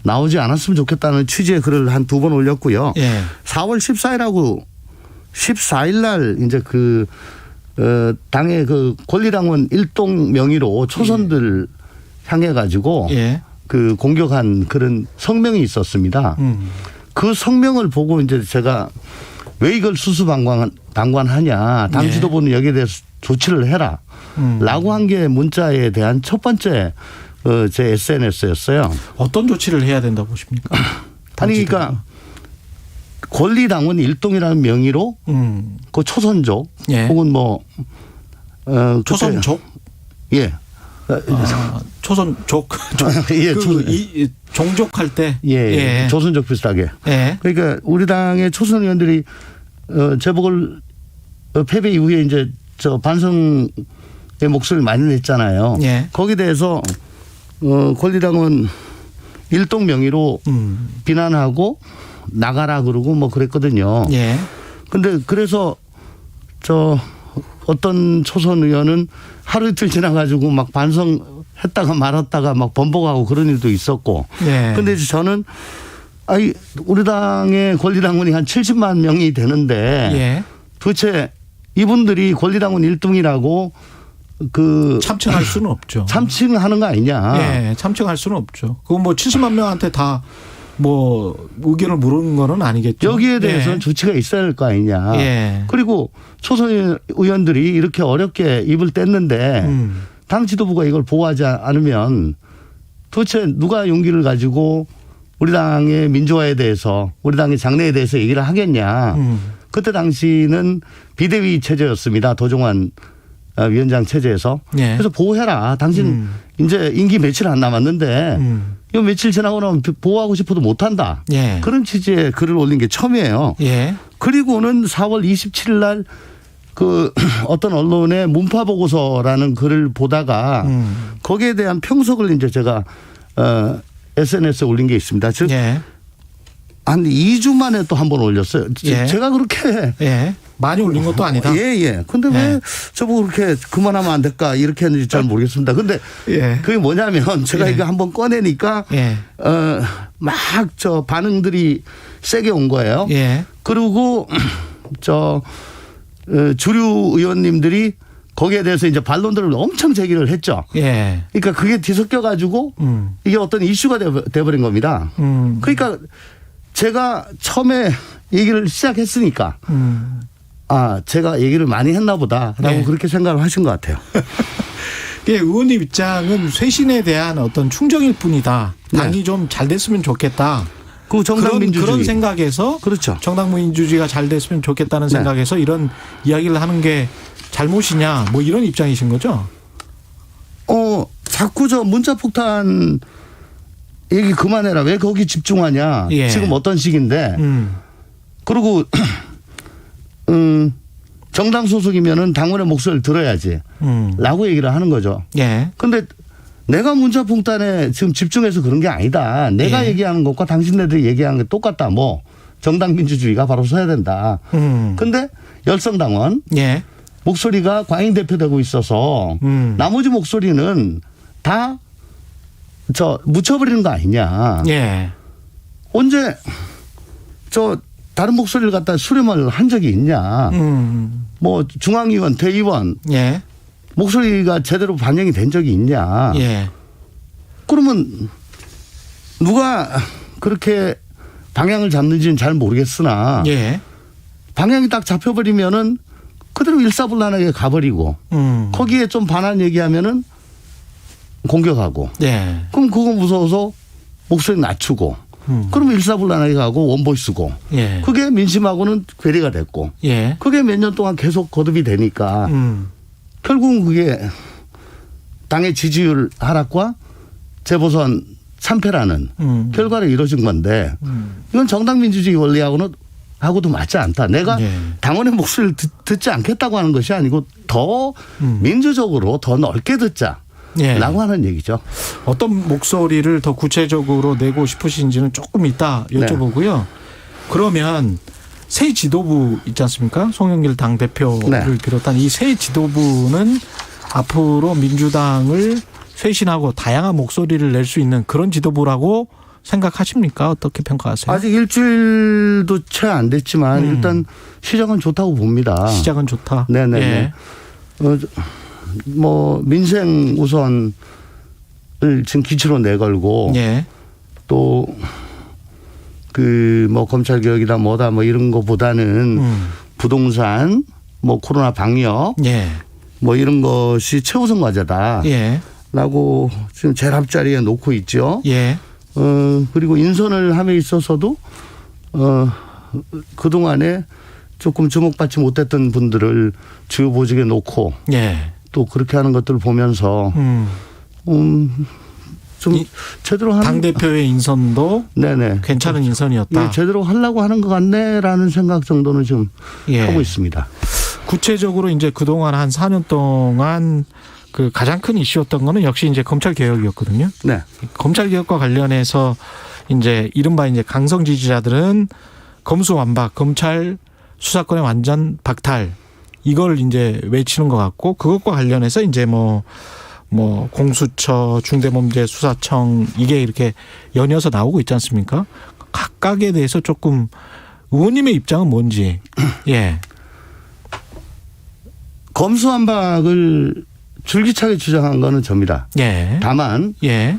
나오지 않았으면 좋겠다는 취지의 글을 한 2번 올렸고요. 예. 4월 14일하고 14일 날 이제 당의 권리당원 일동 명의로 초선들 향해 가지고 그 공격한 그런 성명이 있었습니다. 그 성명을 보고 이제 제가 왜 이걸 수수방관하냐. 당 지도부는 여기에 대해서 조치를 해라. 라고 한 게 문자에 대한 첫 번째 제 SNS였어요. 어떤 조치를 해야 된다고 보십니까? 아니 그러니까 권리당원 일동이라는 명의로 그 초선족 혹은 초선족? 예. 초선족. 예, 종족할 때. 예. 조선족 비슷하게. 예. 그러니까 우리 당의 초선 의원들이 재보궐 패배 이후에 이제 반성의 목소리를 많이 냈잖아요. 예. 거기에 대해서 권리당원 일동 명의로 비난하고 나가라 그러고 그랬거든요. 예. 근데 그래서 어떤 초선 의원은 하루 이틀 지나가지고 막 반성했다가 말았다가 막 번복하고 그런 일도 있었고. 예. 근데 저는 우리 당의 권리당원이 한 70만 명이 되는데 도대체 이분들이 권리당원 1등이라고 참칭할 수는 없죠. 참칭하는 거 아니냐. 예, 참칭할 수는 없죠. 그건 70만 명한테 다 의견을 물은 거는 아니겠죠. 여기에 대해서는 조치가 있어야 할 거 아니냐. 예. 그리고 초선 의원들이 이렇게 어렵게 입을 뗐는데 당 지도부가 이걸 보호하지 않으면 도대체 누가 용기를 가지고 우리 당의 민주화에 대해서 우리 당의 장래에 대해서 얘기를 하겠냐. 그때 당시는 비대위 체제였습니다. 도종환 위원장 체제에서. 예. 그래서 보호해라. 당신 이제 임기 며칠 안 남았는데 이 며칠 지나고 나면 보호하고 싶어도 못한다. 예. 그런 취지의 글을 올린 게 처음이에요. 예. 그리고는 4월 27일 날 어떤 언론의 문파 보고서라는 글을 보다가 거기에 대한 평석을 이제 제가 SNS에 올린 게 있습니다. 즉 한 2주 만에 또 한 번 올렸어요. 예. 제가 그렇게 많이 올린 것도 아니다. 예. 근데 왜 저보고 그렇게 그만하면 안 될까 이렇게 했는지 잘 모르겠습니다. 근데 그게 뭐냐면 제가 이거 한번 꺼내니까 막 반응들이 세게 온 거예요. 그리고 주류 의원님들이 거기에 대해서 이제 반론들을 엄청 제기를 했죠. 그러니까 그게 뒤섞여 가지고 이게 어떤 이슈가 돼버린 겁니다. 그러니까 제가 처음에 얘기를 시작했으니까 제가 얘기를 많이 했나 보다라고 그렇게 생각을 하신 것 같아요. 의원님 입장은 쇄신에 대한 어떤 충정일 뿐이다. 당이 좀 잘 됐으면 좋겠다. 정당민주주의. 그런 생각에서 그렇죠. 정당민주주의가 잘 됐으면 좋겠다는 생각에서 이런 이야기를 하는 게 잘못이냐 이런 입장이신 거죠? 자꾸 문자폭탄 얘기 그만해라. 왜 거기 집중하냐. 지금 어떤 시기인데. 그리고 정당 소속이면은 당원의 목소리를 들어야지. 라고 얘기를 하는 거죠. 근데 내가 문자폭탄에 지금 집중해서 그런 게 아니다. 내가 얘기하는 것과 당신네들이 얘기하는 게 똑같다. 정당민주주의가 바로 서야 된다. 근데 열성당원 목소리가 과잉 대표되고 있어서 나머지 목소리는 다 묻혀버리는 거 아니냐. 언제 다른 목소리를 갖다 수렴을 한 적이 있냐. 중앙위원, 대의원 목소리가 제대로 반영이 된 적이 있냐. 그러면 누가 그렇게 방향을 잡는지는 잘 모르겠으나 방향이 딱 잡혀버리면은 그대로 일사불란하게 가버리고 거기에 좀 반한 얘기하면은 공격하고 그럼 그거 무서워서 목소리 낮추고 그러면 일사불란하게 가고 원보이스고 그게 민심하고는 괴리가 됐고 그게 몇 년 동안 계속 거듭이 되니까 결국은 그게 당의 지지율 하락과 재보선 참패라는 결과로 이루어진 건데 이건 정당민주주의 원리하고도 맞지 않다. 내가 당원의 목소리를 듣지 않겠다고 하는 것이 아니고 더 민주적으로 더 넓게 듣자. 라고 하는 얘기죠. 어떤 목소리를 더 구체적으로 내고 싶으신지는 조금 이따 여쭤보고요. 그러면 새 지도부 있지 않습니까? 송영길 당대표를 네. 비롯한 이 새 지도부는 앞으로 민주당을 쇄신하고 다양한 목소리를 낼 수 있는 그런 지도부라고 생각하십니까? 어떻게 평가하세요? 아직 일주일도 채 안 됐지만 일단 시작은 좋다고 봅니다. 시작은 좋다. 네네. 예. 뭐 민생 우선을 지금 기초로 내걸고 예. 또 그 뭐 검찰 개혁이다 뭐다 뭐 이런 거보다는 부동산 뭐 코로나 방역 예. 뭐 이런 것이 최우선 과제다. 예. 라고 지금 제일 앞자리에 놓고 있죠. 예. 그리고 인선을 함에 있어서도 그동안에 조금 주목받지 못했던 분들을 주요 보직에 놓고 예. 또 그렇게 하는 것들을 보면서 좀 제대로 하는 당대표의 인선도 네네. 괜찮은 인선이었다. 예, 제대로 하려고 하는 것 같네라는 생각 정도는 지금 예. 하고 있습니다. 구체적으로 이제 그동안 한 4년 동안 그 가장 큰 이슈였던 거는 역시 이제 검찰 개혁이었거든요. 네. 검찰 개혁과 관련해서 이제 이른바 이제 강성 지지자들은 검수완박, 검찰 수사권의 완전 박탈 이걸 이제 외치는 것 같고 그것과 관련해서 이제 뭐 공수처, 중대범죄수사청 이게 이렇게 연이어서 나오고 있지 않습니까? 각각에 대해서 조금 의원님의 입장은 뭔지. 예. 검수완박을 줄기차게 주장한 거는 접니다. 예. 다만 예.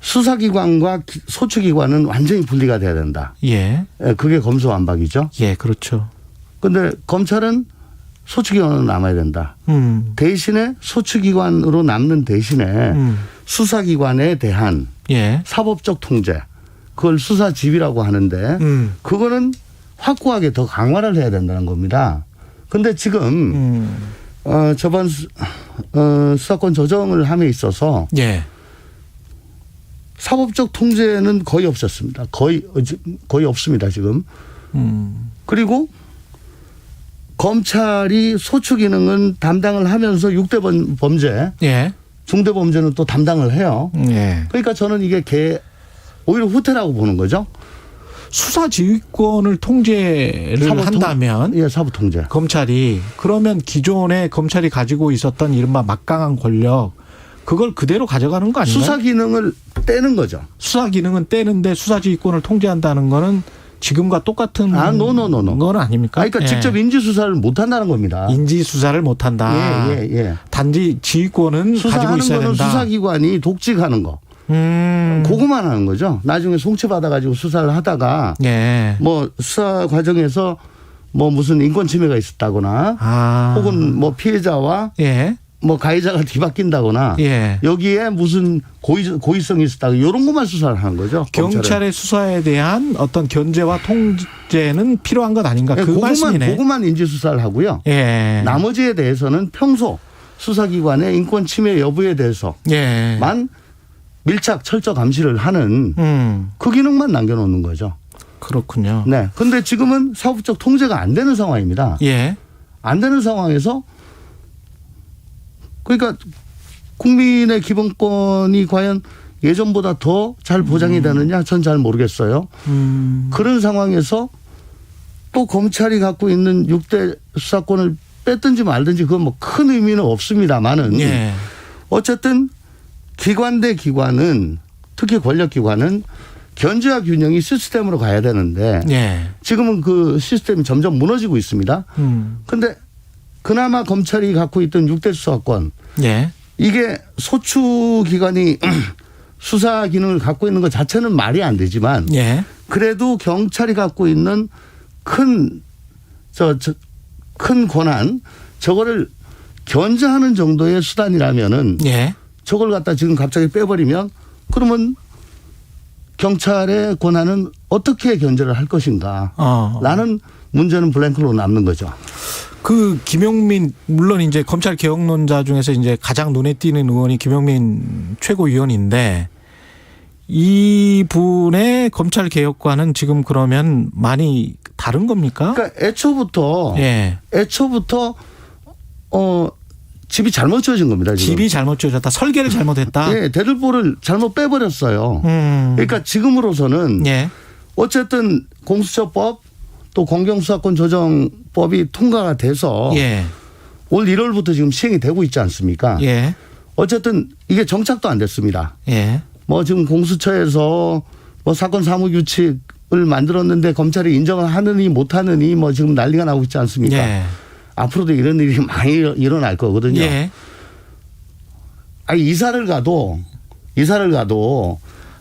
수사기관과 소추기관은 완전히 분리가 돼야 된다. 예. 그게 검수완박이죠. 예, 그렇죠. 그런데 검찰은 소추기관으로 남아야 된다. 대신에 소추기관으로 남는 대신에 수사기관에 대한 예. 사법적 통제, 그걸 수사지휘라고 하는데 그거는 확고하게 더 강화를 해야 된다는 겁니다. 그런데 지금 저번 수사권 조정을 함에 있어서 예. 사법적 통제는 거의 없었습니다. 거의 없습니다 지금. 그리고 검찰이 소추 기능은 담당을 하면서 6대 범죄, 예. 중대 범죄는 또 담당을 해요. 예. 그러니까 저는 이게 오히려 후퇴라고 보는 거죠. 수사 지휘권을 통제를 한다면 예, 사법 통제. 검찰이 그러면 기존에 검찰이 가지고 있었던 이른바 막강한 권력 그걸 그대로 가져가는 거 아닌가요? 수사 기능을 떼는 거죠. 수사 기능은 떼는데 수사 지휘권을 통제한다는 거는 지금과 똑같은 건 아닙니까? 그러니까 예. 직접 인지 수사를 못 한다는 겁니다. 인지 수사를 못 한다. 예. 단지 지휘권은 가지고 있어야 거는 된다. 수사기관이 독직하는 거. 그거만 하는 거죠. 나중에 송치받아가지고 수사를 하다가 예. 뭐 수사 과정에서 뭐 무슨 인권 침해가 있었다거나 혹은 뭐 피해자와 예. 뭐 가해자가 뒤바뀐다거나 예. 여기에 무슨 고의성이 있었다 이런 것만 수사를 하는 거죠. 경찰의 검찰은. 수사에 대한 어떤 견제와 통제는 필요한 것 아닌가 그 말씀이네. 그것만 인지 수사를 하고요. 예. 나머지에 대해서는 평소 수사기관의 인권 침해 여부에 대해서만 예. 밀착 철저 감시를 하는 그 기능만 남겨놓는 거죠. 그렇군요. 네. 그런데 지금은 사법적 통제가 안 되는 상황입니다. 예. 안 되는 상황에서 그러니까 국민의 기본권이 과연 예전보다 더 잘 보장이 되느냐 전 잘 모르겠어요. 그런 상황에서 또 검찰이 갖고 있는 6대 수사권을 뺐든지 말든지 그건 뭐 큰 의미는 없습니다만은 예. 어쨌든 기관 대 기관은 특히 권력기관은 견제와 균형이 시스템으로 가야 되는데 예. 지금은 그 시스템이 점점 무너지고 있습니다. 그런데 그나마 검찰이 갖고 있던 6대 수사권 예. 이게 소추기관이 수사 기능을 갖고 있는 것 자체는 말이 안 되지만 예. 그래도 경찰이 갖고 있는 큰 권한 저거를 견제하는 정도의 수단이라면은 예. 저걸 갖다 지금 갑자기 빼버리면 그러면 경찰의 권한은 어떻게 견제를 할 것인가 라는 문제는 블랭크로 남는 거죠. 그 김용민 물론 이제 검찰 개혁론자 중에서 이제 가장 눈에 띄는 의원이 김용민 최고위원인데 이분의 검찰 개혁과는 지금 그러면 많이 다른 겁니까? 그러니까 애초부터 집이 잘못 지어진 겁니다. 지금. 집이 잘못 지어졌다. 설계를 잘못했다. 예, 대들보를 잘못 빼버렸어요. 그러니까 지금으로서는 어쨌든 공수처법 또 공경수사권 조정법이 통과가 돼서 예. 올 1월부터 지금 시행이 되고 있지 않습니까? 예. 어쨌든 이게 정착도 안 됐습니다. 예. 뭐 지금 공수처에서 뭐 사건 사무 규칙을 만들었는데 검찰이 인정을 하느니 못하느니 뭐 지금 난리가 나고 있지 않습니까? 예. 앞으로도 이런 일이 많이 일어날 거거든요. 예. 아니 이사를 가도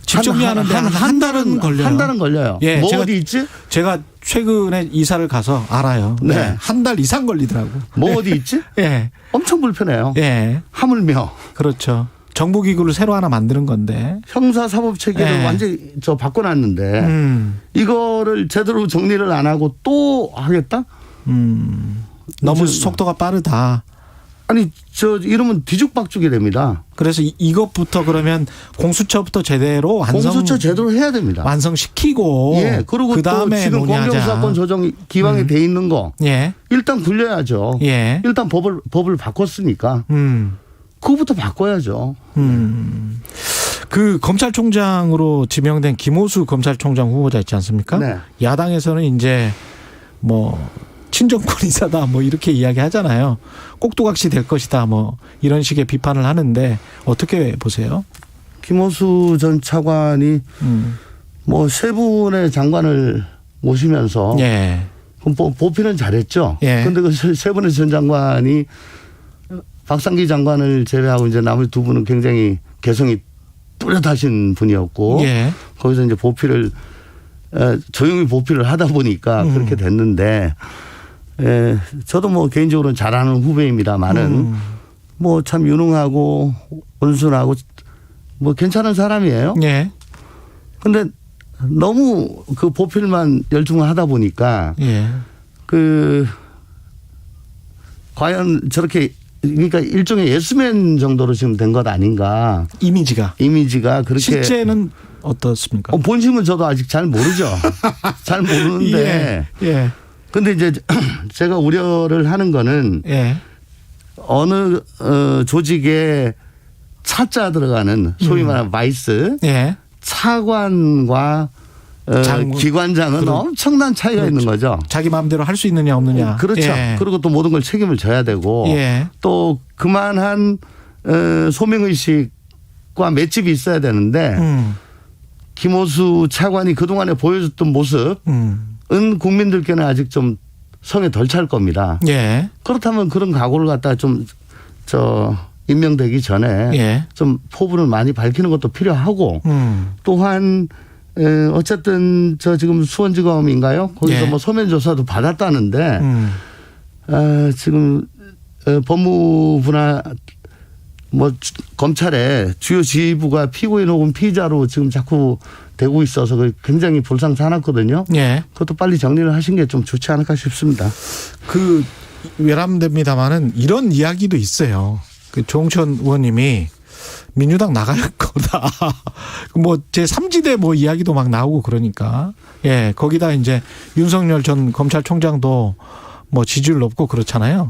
집 정리하는데 한 달은 걸려요. 한 달은 걸려요. 예, 뭐 제가, 어디 있지? 제가 최근에 이사를 가서 알아요. 네. 네. 한 달 이상 걸리더라고. 뭐 어디 있지? 예. 엄청 불편해요. 예. 하물며. 그렇죠. 정보기구를 새로 하나 만드는 건데. 형사사법체계를 예. 완전히 바꿔놨는데 이거를 제대로 정리를 안 하고 또 하겠다? 너무 속도가 빠르다. 아니 이러면 뒤죽박죽이 됩니다. 그래서 이것부터 그러면 공수처부터 제대로 공수처 제대로 해야 됩니다. 완성시키고 예. 그리고 그다음에 또 지금 논의하자. 공경수사권 조정 기방에 돼 있는 거 예. 일단 굴려야죠. 예. 일단 법을 바꿨으니까 그거부터 바꿔야죠. 그 검찰총장으로 지명된 김호수 검찰총장 후보자 있지 않습니까? 네. 야당에서는 이제 뭐 친정권 이사다 뭐 이렇게 이야기하잖아요. 꼭두각시 될 것이다 뭐 이런 식의 비판을 하는데 어떻게 보세요? 김호수 전 차관이 뭐 세 분의 장관을 모시면서 예. 보필은 잘했죠. 예. 그런데 그 세 분의 전 장관이 박상기 장관을 제외하고 이제 나머지 두 분은 굉장히 개성이 뚜렷하신 분이었고 예. 거기서 이제 보필을 조용히 보필을 하다 보니까 그렇게 됐는데 저도 뭐 개인적으로는 잘하는 후배입니다만은 뭐 참 유능하고 온순하고 뭐 괜찮은 사람이에요. 예. 근데 너무 그 보필만 열중을 하다 보니까 예. 그 과연 저렇게 그러니까 일종의 예스맨 정도로 지금 된 것 아닌가. 이미지가 그렇게. 실제는 어떻습니까? 본심은 저도 아직 잘 모르죠. 잘 모르는데. 예. 근데 이제 제가 우려를 하는 거는 예. 어느 조직에 차자 들어가는 소위 말하는 바이스 예. 차관과 기관장은 엄청난 차이가 있는 거죠. 자기 마음대로 할 수 있느냐 없느냐. 그렇죠. 예. 그리고 또 모든 걸 책임을 져야 되고 예. 또 그만한 소명의식과 맷집이 있어야 되는데 김호수 차관이 그동안에 보여줬던 모습은 국민들께는 아직 좀 성에 덜 찰 겁니다. 예. 그렇다면 그런 각오를 갖다가 좀 임명되기 전에 예. 좀 포부를 많이 밝히는 것도 필요하고 또한 어쨌든 지금 수원지검인가요? 거기서 예. 뭐 서면 조사도 받았다는데 지금 법무부나 뭐 검찰의 주요 지휘부가 피고인 혹은 피의자로 지금 자꾸 되고 있어서 굉장히 불상사납거든요. 예. 그것도 빨리 정리를 하신 게 좀 좋지 않을까 싶습니다. 그 외람됩니다만은 이런 이야기도 있어요. 그 조홍천 의원님이 민주당 나갈 거다. 뭐 제3지대 뭐 이야기도 막 나오고 그러니까. 예. 거기다 이제 윤석열 전 검찰총장도 뭐 지지율 높고 그렇잖아요.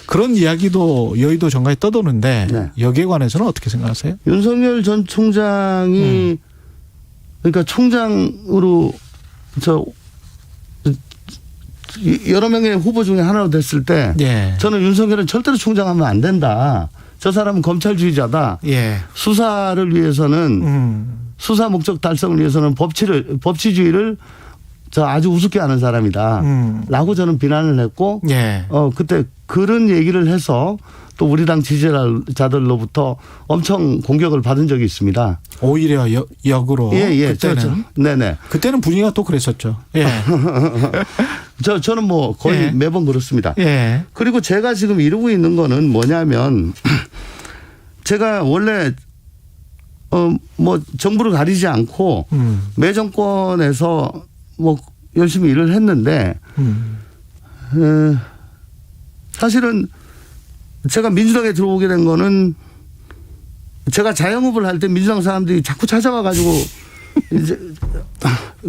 그런 이야기도 여의도 정가에 떠도는데 네. 여기에 관해서는 어떻게 생각하세요? 윤석열 전 총장이 그러니까 총장으로 여러 명의 후보 중에 하나로 됐을 때 예. 저는 윤석열은 절대로 총장하면 안 된다. 저 사람은 검찰주의자다. 예. 수사를 위해서는 수사 목적 달성을 위해서는 법치주의를 아주 우습게 하는 사람이다. 라고 저는 비난을 했고 예. 그때 그런 얘기를 해서 또 우리 당 지지자들로부터 엄청 공격을 받은 적이 있습니다. 오히려 역으로. 예. 그때는. 네네. 그때는 분위기가 또 그랬었죠. 예. 저는 뭐 거의 예. 매번 그렇습니다. 예. 그리고 제가 지금 이루고 있는 거는 뭐냐면 제가 원래 뭐 정부를 가리지 않고 매 정권에서 뭐 열심히 일을 했는데 사실은 제가 민주당에 들어오게 된 거는 제가 자영업을 할 때 민주당 사람들이 자꾸 찾아와 가지고 이제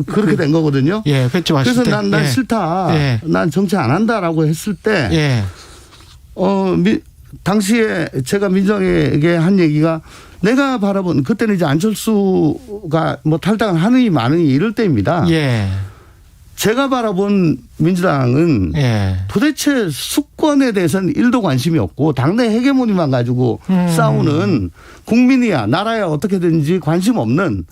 그렇게 된 거거든요. 예, 그래서 난 예. 싫다. 예. 난 정치 안 한다라고 했을 때 예. 당시에 제가 민주당에게 한 얘기가 내가 바라본 그때는 이제 안철수가 뭐 탈당을 하느니 마느니 이럴 때입니다. 예. 제가 바라본 민주당은 도대체 수권에 대해서는 1도 관심이 없고 당내 헤게모니만 가지고 싸우는 국민이야 나라야 어떻게든지 관심 없는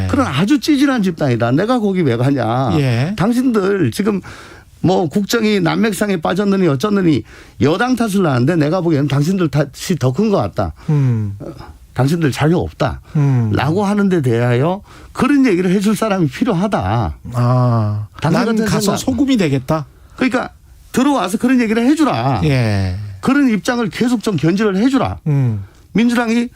그런 아주 찌질한 집단이다. 내가 거기 왜 가냐. 당신들 지금 뭐 국정이 난맥상에 빠졌느니 어쩌느니 여당 탓을 하는데 내가 보기에는 당신들 탓이 더 큰 것 같다. 당신들 자료 없다. 라고 하는데 대하여 그런 얘기를 해줄 사람이 필요하다. 난 가서 소금이 되겠다. 그러니까 들어와서 그런 얘기를 해주라. 그런 입장을 계속 좀 견지를 해주라. 민주당이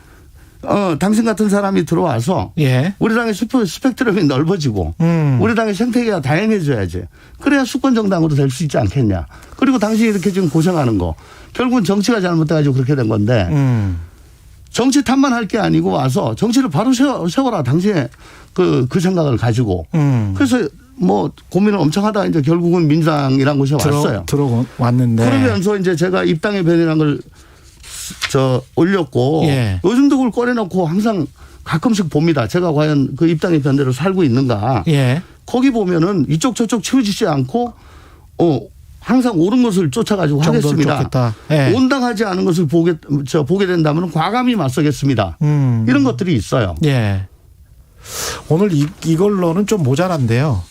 당신 같은 사람이 들어와서 우리 당의 스펙트럼이 넓어지고 우리 당의 생태계가 다양해져야지. 그래야 수권 정당으로 될 수 있지 않겠냐. 그리고 당신이 이렇게 지금 고생하는 거 결국은 정치가 잘못돼가지고 그렇게 된 건데 정치 탓만 할 게 아니고 와서 정치를 바로 세워라. 당신의 그 생각을 가지고. 그래서 뭐 고민을 엄청 하다가 이제 결국은 민주당이라는 곳에 왔어요. 들어왔는데. 그러면서 이제 제가 입당의 변이라는 걸 올렸고 요즘도 그걸 꺼내놓고 항상 가끔씩 봅니다. 제가 과연 그 입당의 변대로 살고 있는가. 거기 보면은 이쪽 저쪽 치우치지 않고 항상 옳은 것을 쫓아가지고 하겠습니다. 온당하지 않은 것을 보게 된다면 과감히 맞서겠습니다. 이런 것들이 있어요. 오늘 이걸로는 좀 모자란데요.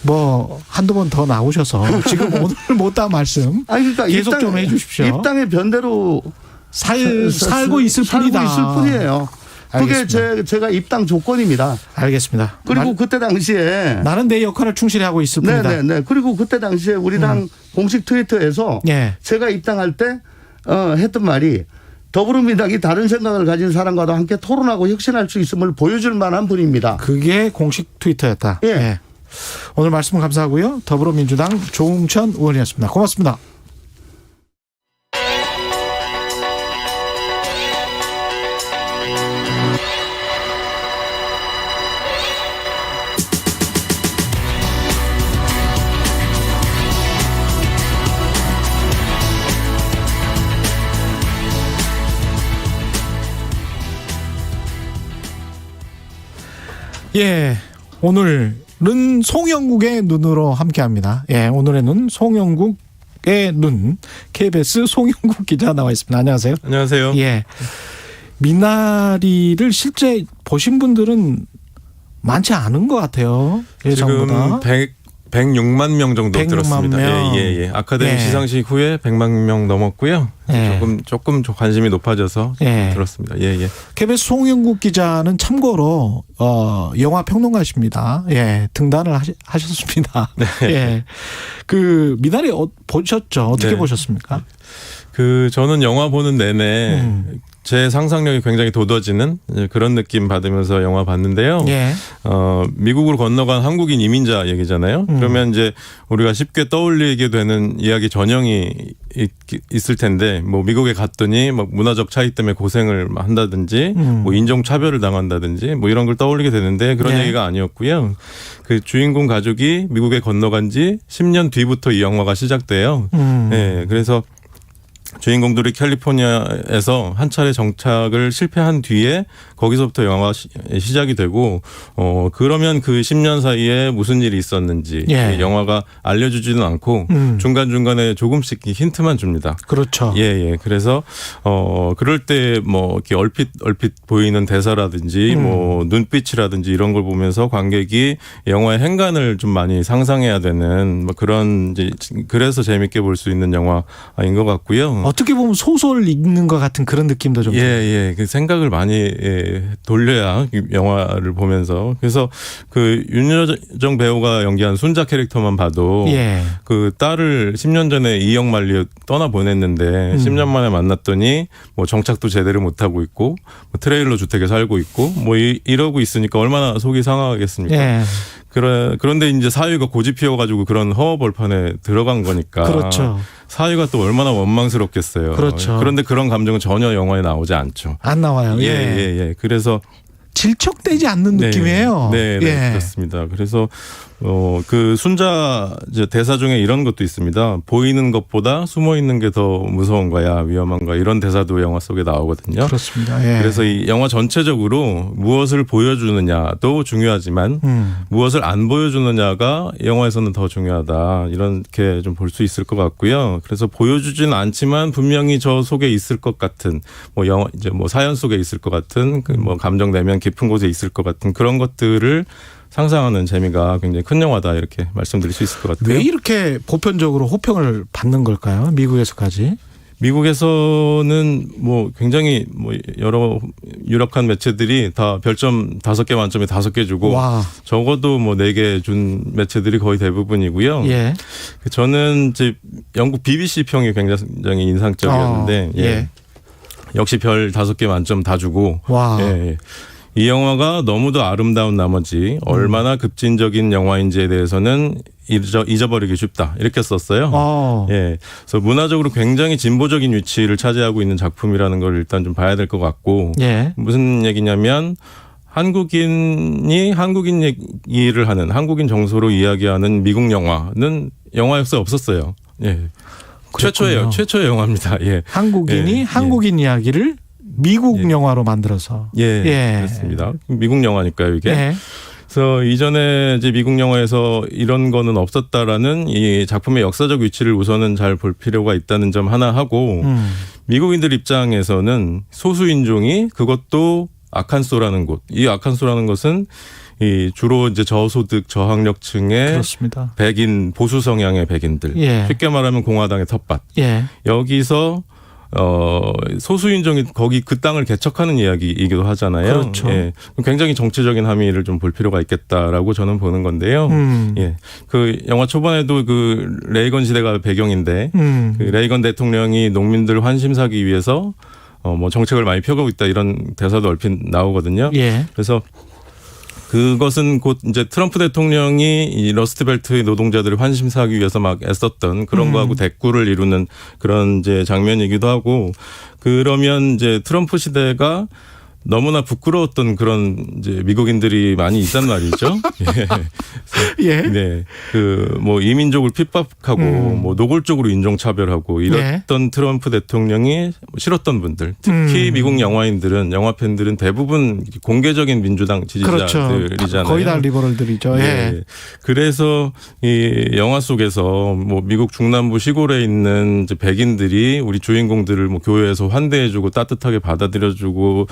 뭐 한두 번 더 나오셔서 지금 오늘 못한 말씀 그러니까 계속 좀 해 주십시오. 입당의 변대로 살고 있을 뿐이에요. 그게 제가 입당 조건입니다. 알겠습니다. 그리고 그때 당시에 나는 내 역할을 충실히 하고 있을 뿐이다. 그리고 그때 당시에 우리 당 공식 트위터에서 제가 입당할 때 했던 말이 더불어민주당이 다른 생각을 가진 사람과도 함께 토론하고 혁신할 수 있음을 보여줄 만한 분입니다. 그게 공식 트위터였다. 오늘 말씀 감사하고요. 더불어민주당 조웅천 의원이었습니다. 고맙습니다. 오늘은 송영국의 눈으로 함께합니다. 오늘의 눈 송영국의 눈 KBS 송영국 기자 나와 있습니다. 안녕하세요. 안녕하세요. 미나리를 실제 보신 분들은 많지 않은 것 같아요. 예상보다. 지금 106만 명 정도 106만 들었습니다. 명. 아카데미 시상식 후에 100만 명 넘었고요. 조금 관심이 높아져서 들었습니다. KBS 송영국 기자는 참고로 영화 평론가십니다. 등단을 하셨습니다. 그 미나리 보셨죠? 어떻게 보셨습니까? 저는 영화 보는 내내 제 상상력이 굉장히 돋아지는 그런 느낌 받으면서 영화 봤는데요. 미국으로 건너간 한국인 이민자 얘기잖아요. 그러면 이제 우리가 쉽게 떠올리게 되는 이야기 전형이 있을 텐데, 뭐 미국에 갔더니 막 문화적 차이 때문에 고생을 한다든지, 뭐 인종 차별을 당한다든지, 뭐 이런 걸 떠올리게 되는데 그런 얘기가 아니었고요. 그 주인공 가족이 미국에 건너간 지 10년 뒤부터 이 영화가 시작돼요. 그래서 주인공들이 캘리포니아에서 한 차례 정착을 실패한 뒤에 거기서부터 영화가 시작이 되고 그러면 그 10년 사이에 무슨 일이 있었는지 영화가 알려주지는 않고 중간중간에 조금씩 힌트만 줍니다. 그렇죠. 그래서 그럴 때 뭐 이렇게 얼핏 보이는 대사라든지 뭐 눈빛이라든지 이런 걸 보면서 관객이 영화의 행간을 좀 많이 상상해야 되는 뭐 그런 이제 그래서 재밌게 볼 수 있는 영화인 것 같고요. 어떻게 보면 소설 읽는 것 같은 그런 느낌도 좀. 그 생각을 많이 돌려야 영화를 보면서. 그래서 그 윤여정 배우가 연기한 순자 캐릭터만 봐도 그 딸을 10년 전에 이영만리에 떠나 보냈는데 10년 만에 만났더니 뭐 정착도 제대로 못 하고 있고 뭐 트레일러 주택에 살고 있고 뭐 이러고 있으니까 얼마나 속이 상하겠습니까? 그런데 이제 사위가 고집 피워가지고 그런 허허벌판에 들어간 거니까. 그렇죠. 사위가 또 얼마나 원망스럽겠어요. 그렇죠. 그런데 그런 감정은 전혀 영화에 나오지 않죠. 안 나와요. 그래서 질척되지 않는 느낌이에요. 그렇습니다. 그래서 그 순자 대사 중에 이런 것도 있습니다. 보이는 것보다 숨어 있는 게 더 무서운 거야, 위험한 거야. 이런 대사도 영화 속에 나오거든요. 그렇습니다. 예. 그래서 이 영화 전체적으로 무엇을 보여주느냐도 중요하지만 무엇을 안 보여주느냐가 영화에서는 더 중요하다. 이렇게 좀 볼 수 있을 것 같고요. 그래서 보여주지는 않지만 분명히 저 속에 있을 것 같은 뭐 영화 이제 뭐 사연 속에 있을 것 같은 그 뭐 감정 내면 깊은 곳에 있을 것 같은 그런 것들을 상상하는 재미가 굉장히 큰 영화다 이렇게 말씀드릴 수 있을 것 같아요. 왜 이렇게 보편적으로 호평을 받는 걸까요? 미국에서까지? 미국에서는 뭐 굉장히 뭐 여러 유력한 매체들이 다 별점 5개 만점에 5개 주고 와. 적어도 뭐 4개 준 매체들이 거의 대부분이고요. 예. 저는 이제 영국 BBC 평이 굉장히 인상적이었는데 예. 역시 별 5개 만점 다 주고 와. 예. 이 영화가 너무도 아름다운 나머지 얼마나 급진적인 영화인지에 대해서는 잊어버리기 쉽다 이렇게 썼어요. 예, 그래서 문화적으로 굉장히 진보적인 위치를 차지하고 있는 작품이라는 걸 일단 좀 봐야 될 것 같고 예. 무슨 얘기냐면 한국인이 한국인 얘기를 하는 한국인 정서로 이야기하는 미국 영화는 영화 역사에 없었어요. 예, 최초의 영화입니다. 예, 한국인이 한국인 이야기를 미국 영화로 만들어서. 그렇습니다. 미국 영화니까요, 이게. 예. 그래서 이전에 이제 미국 영화에서 이런 거는 없었다라는 이 작품의 역사적 위치를 우선은 잘 볼 필요가 있다는 점 하나 하고 미국인들 입장에서는 소수인종이 그것도 아칸소라는 곳, 이 아칸소라는 것은 이 주로 이제 저소득 저학력층의 그렇습니다. 백인 보수 성향의 백인들, 쉽게 말하면 공화당의 텃밭. 여기서 소수인종이 거기 그 땅을 개척하는 이야기이기도 하잖아요. 그렇죠. 예. 굉장히 정치적인 함의를 좀 볼 필요가 있겠다라고 저는 보는 건데요. 예. 그 영화 초반에도 그 레이건 시대가 배경인데 그 레이건 대통령이 농민들 환심 사기 위해서 뭐 정책을 많이 펴가고 있다 이런 대사도 얼핏 나오거든요. 그래서 그것은 곧 이제 트럼프 대통령이 이 러스트벨트의 노동자들을 환심사하기 위해서 막 애썼던 그런 거하고 대꾸를 이루는 그런 이제 장면이기도 하고 그러면 이제 트럼프 시대가 너무나 부끄러웠던 그런 이제 미국인들이 많이 있단 말이죠. 예. 네. 그 뭐 이민족을 핍박하고 뭐 노골적으로 인종차별하고 이랬던 트럼프 대통령이 싫었던 분들, 특히 미국 영화인들은 영화 팬들은 대부분 공개적인 민주당 지지자들이잖아요. 그렇죠. 거의 다 리버럴들이죠. 네. 그래서 이 영화 속에서 뭐 미국 중남부 시골에 있는 이제 백인들이 우리 주인공들을 뭐 교회에서 환대해주고 따뜻하게 받아들여주고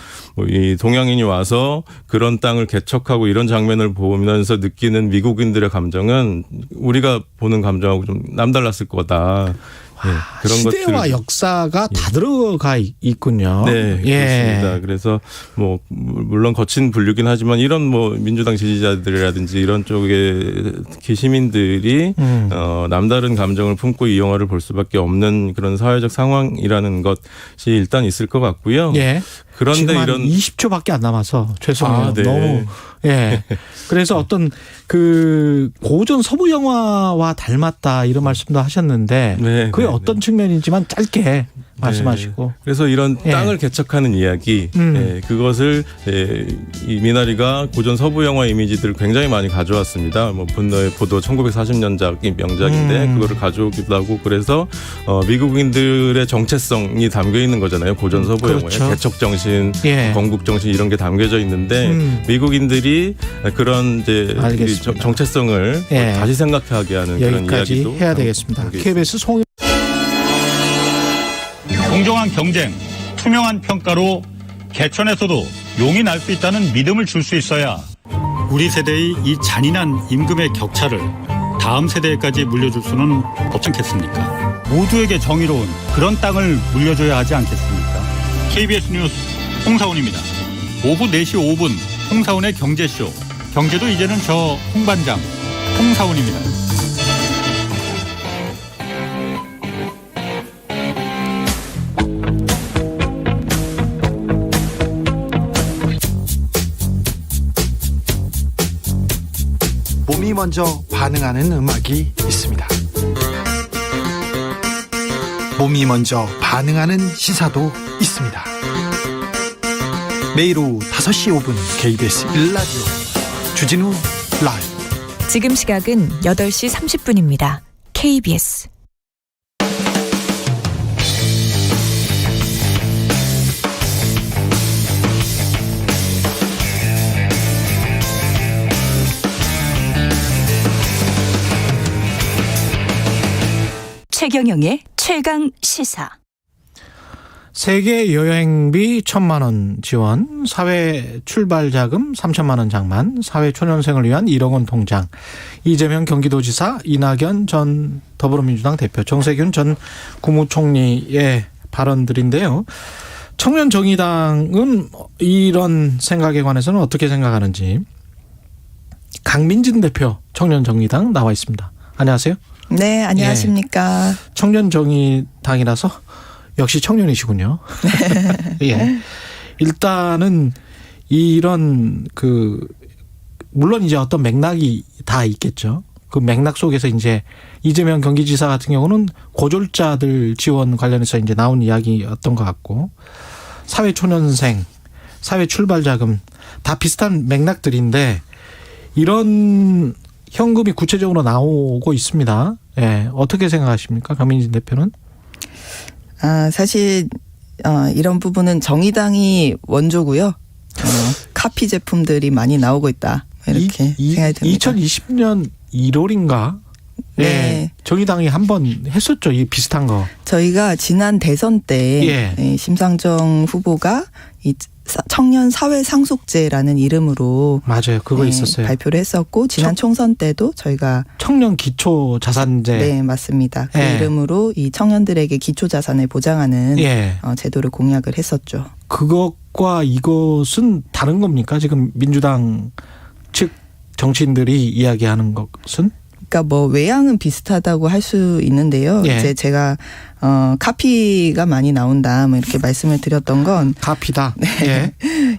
이 동양인이 와서 그런 땅을 개척하고 이런 장면을 보면서 느끼는 미국인들의 감정은 우리가 보는 감정하고 좀 남달랐을 거다. 예, 그런 시대와 것들. 역사가 다 들어가 있군요. 네, 그렇습니다. 그래서 뭐 물론 거친 분류긴 하지만 이런 뭐 민주당 지지자들이라든지 이런 쪽의 특히 시민들이 남다른 감정을 품고 이 영화를 볼 수밖에 없는 그런 사회적 상황이라는 것이 일단 있을 것 같고요. 그런데 지금 한 이런 20초밖에 안 남아서 죄송해요. 네. 너무 그래서 어떤 그 고전 서부 영화와 닮았다 이런 말씀도 하셨는데 그게 어떤 측면이지만 짧게 말씀하시고. 그래서 이런 땅을 개척하는 이야기, 그것을 이 미나리가 고전 서부 영화 이미지들을 굉장히 많이 가져왔습니다. 뭐 분노의 포도 1940년작이 명작인데 그거를 가져오기도 하고 그래서 미국인들의 정체성이 담겨 있는 거잖아요. 고전 서부 영화에 개척 정신, 건국 정신 이런 게 담겨져 있는데 미국인들이 그런 이제 정체성을 다시 생각하게 하는 그런 이야기도 해야 되겠습니다. KBS 송 공정한 경쟁, 투명한 평가로 개천에서도 용이 날 수 있다는 믿음을 줄 수 있어야 우리 세대의 이 잔인한 임금의 격차를 다음 세대까지 물려줄 수는 없지 않겠습니까? 모두에게 정의로운 그런 땅을 물려줘야 하지 않겠습니까? KBS 뉴스 홍사훈입니다. 오후 4시 5분 홍사훈의 경제쇼. 경제도 이제는 저 홍반장 홍사훈입니다. 몸이 먼저 반응하는 음악이 있습니다. 몸이 먼저 반응하는 시사도 있습니다. 매일 오후 5시 5분 KBS 1라디오 주진우 라이브. 지금 시각은 8시 30분입니다. KBS 최경영의 최강 시사. 세계 여행비 1,000만 원 지원, 사회 출발 자금 3천만 원 장만, 사회 초년생을 위한 1억 원 통장, 이재명 경기도지사, 이낙연 전 더불어민주당 대표, 정세균 전 국무총리의 발언들인데요. 청년정의당은 이런 생각에 관해서는 어떻게 생각하는지 강민진 대표 청년정의당 나와 있습니다. 안녕하세요. 네, 안녕하십니까. 예, 청년정의당이라서 역시 청년이시군요. 예. 일단은 이런 물론 이제 어떤 맥락이 다 있겠죠. 그 맥락 속에서 이제 이재명 경기지사 같은 경우는 고졸자들 지원 관련해서 이제 나온 이야기였던 것 같고, 사회 초년생, 사회 출발 자금 다 비슷한 맥락들인데 이런 현금이 구체적으로 나오고 있습니다. 예. 어떻게 생각하십니까? 강민진 대표는? 사실 이런 부분은 정의당이 원조고요. 카피 제품들이 많이 나오고 있다. 이렇게 생각이 듭니다. 2020년 1월인가? 네. 예, 정의당이 한번 했었죠. 이 비슷한 거. 저희가 지난 대선 때 심상정 후보가 이 청년 사회 상속제라는 이름으로 맞아요. 그거 있었어요. 발표를 했었고, 지난 총선 때도 저희가 청년 기초 자산제. 네, 맞습니다. 그 이름으로 이 청년들에게 기초 자산을 보장하는 제도를 공약을 했었죠. 그것과 이것은 다른 겁니까? 지금 민주당 측 정치인들이 이야기하는 것은? 그러니까 뭐 외양은 비슷하다고 할 수 있는데요. 이제 제가 카피가 많이 나온다, 뭐 이렇게 말씀을 드렸던 건 카피다. 네.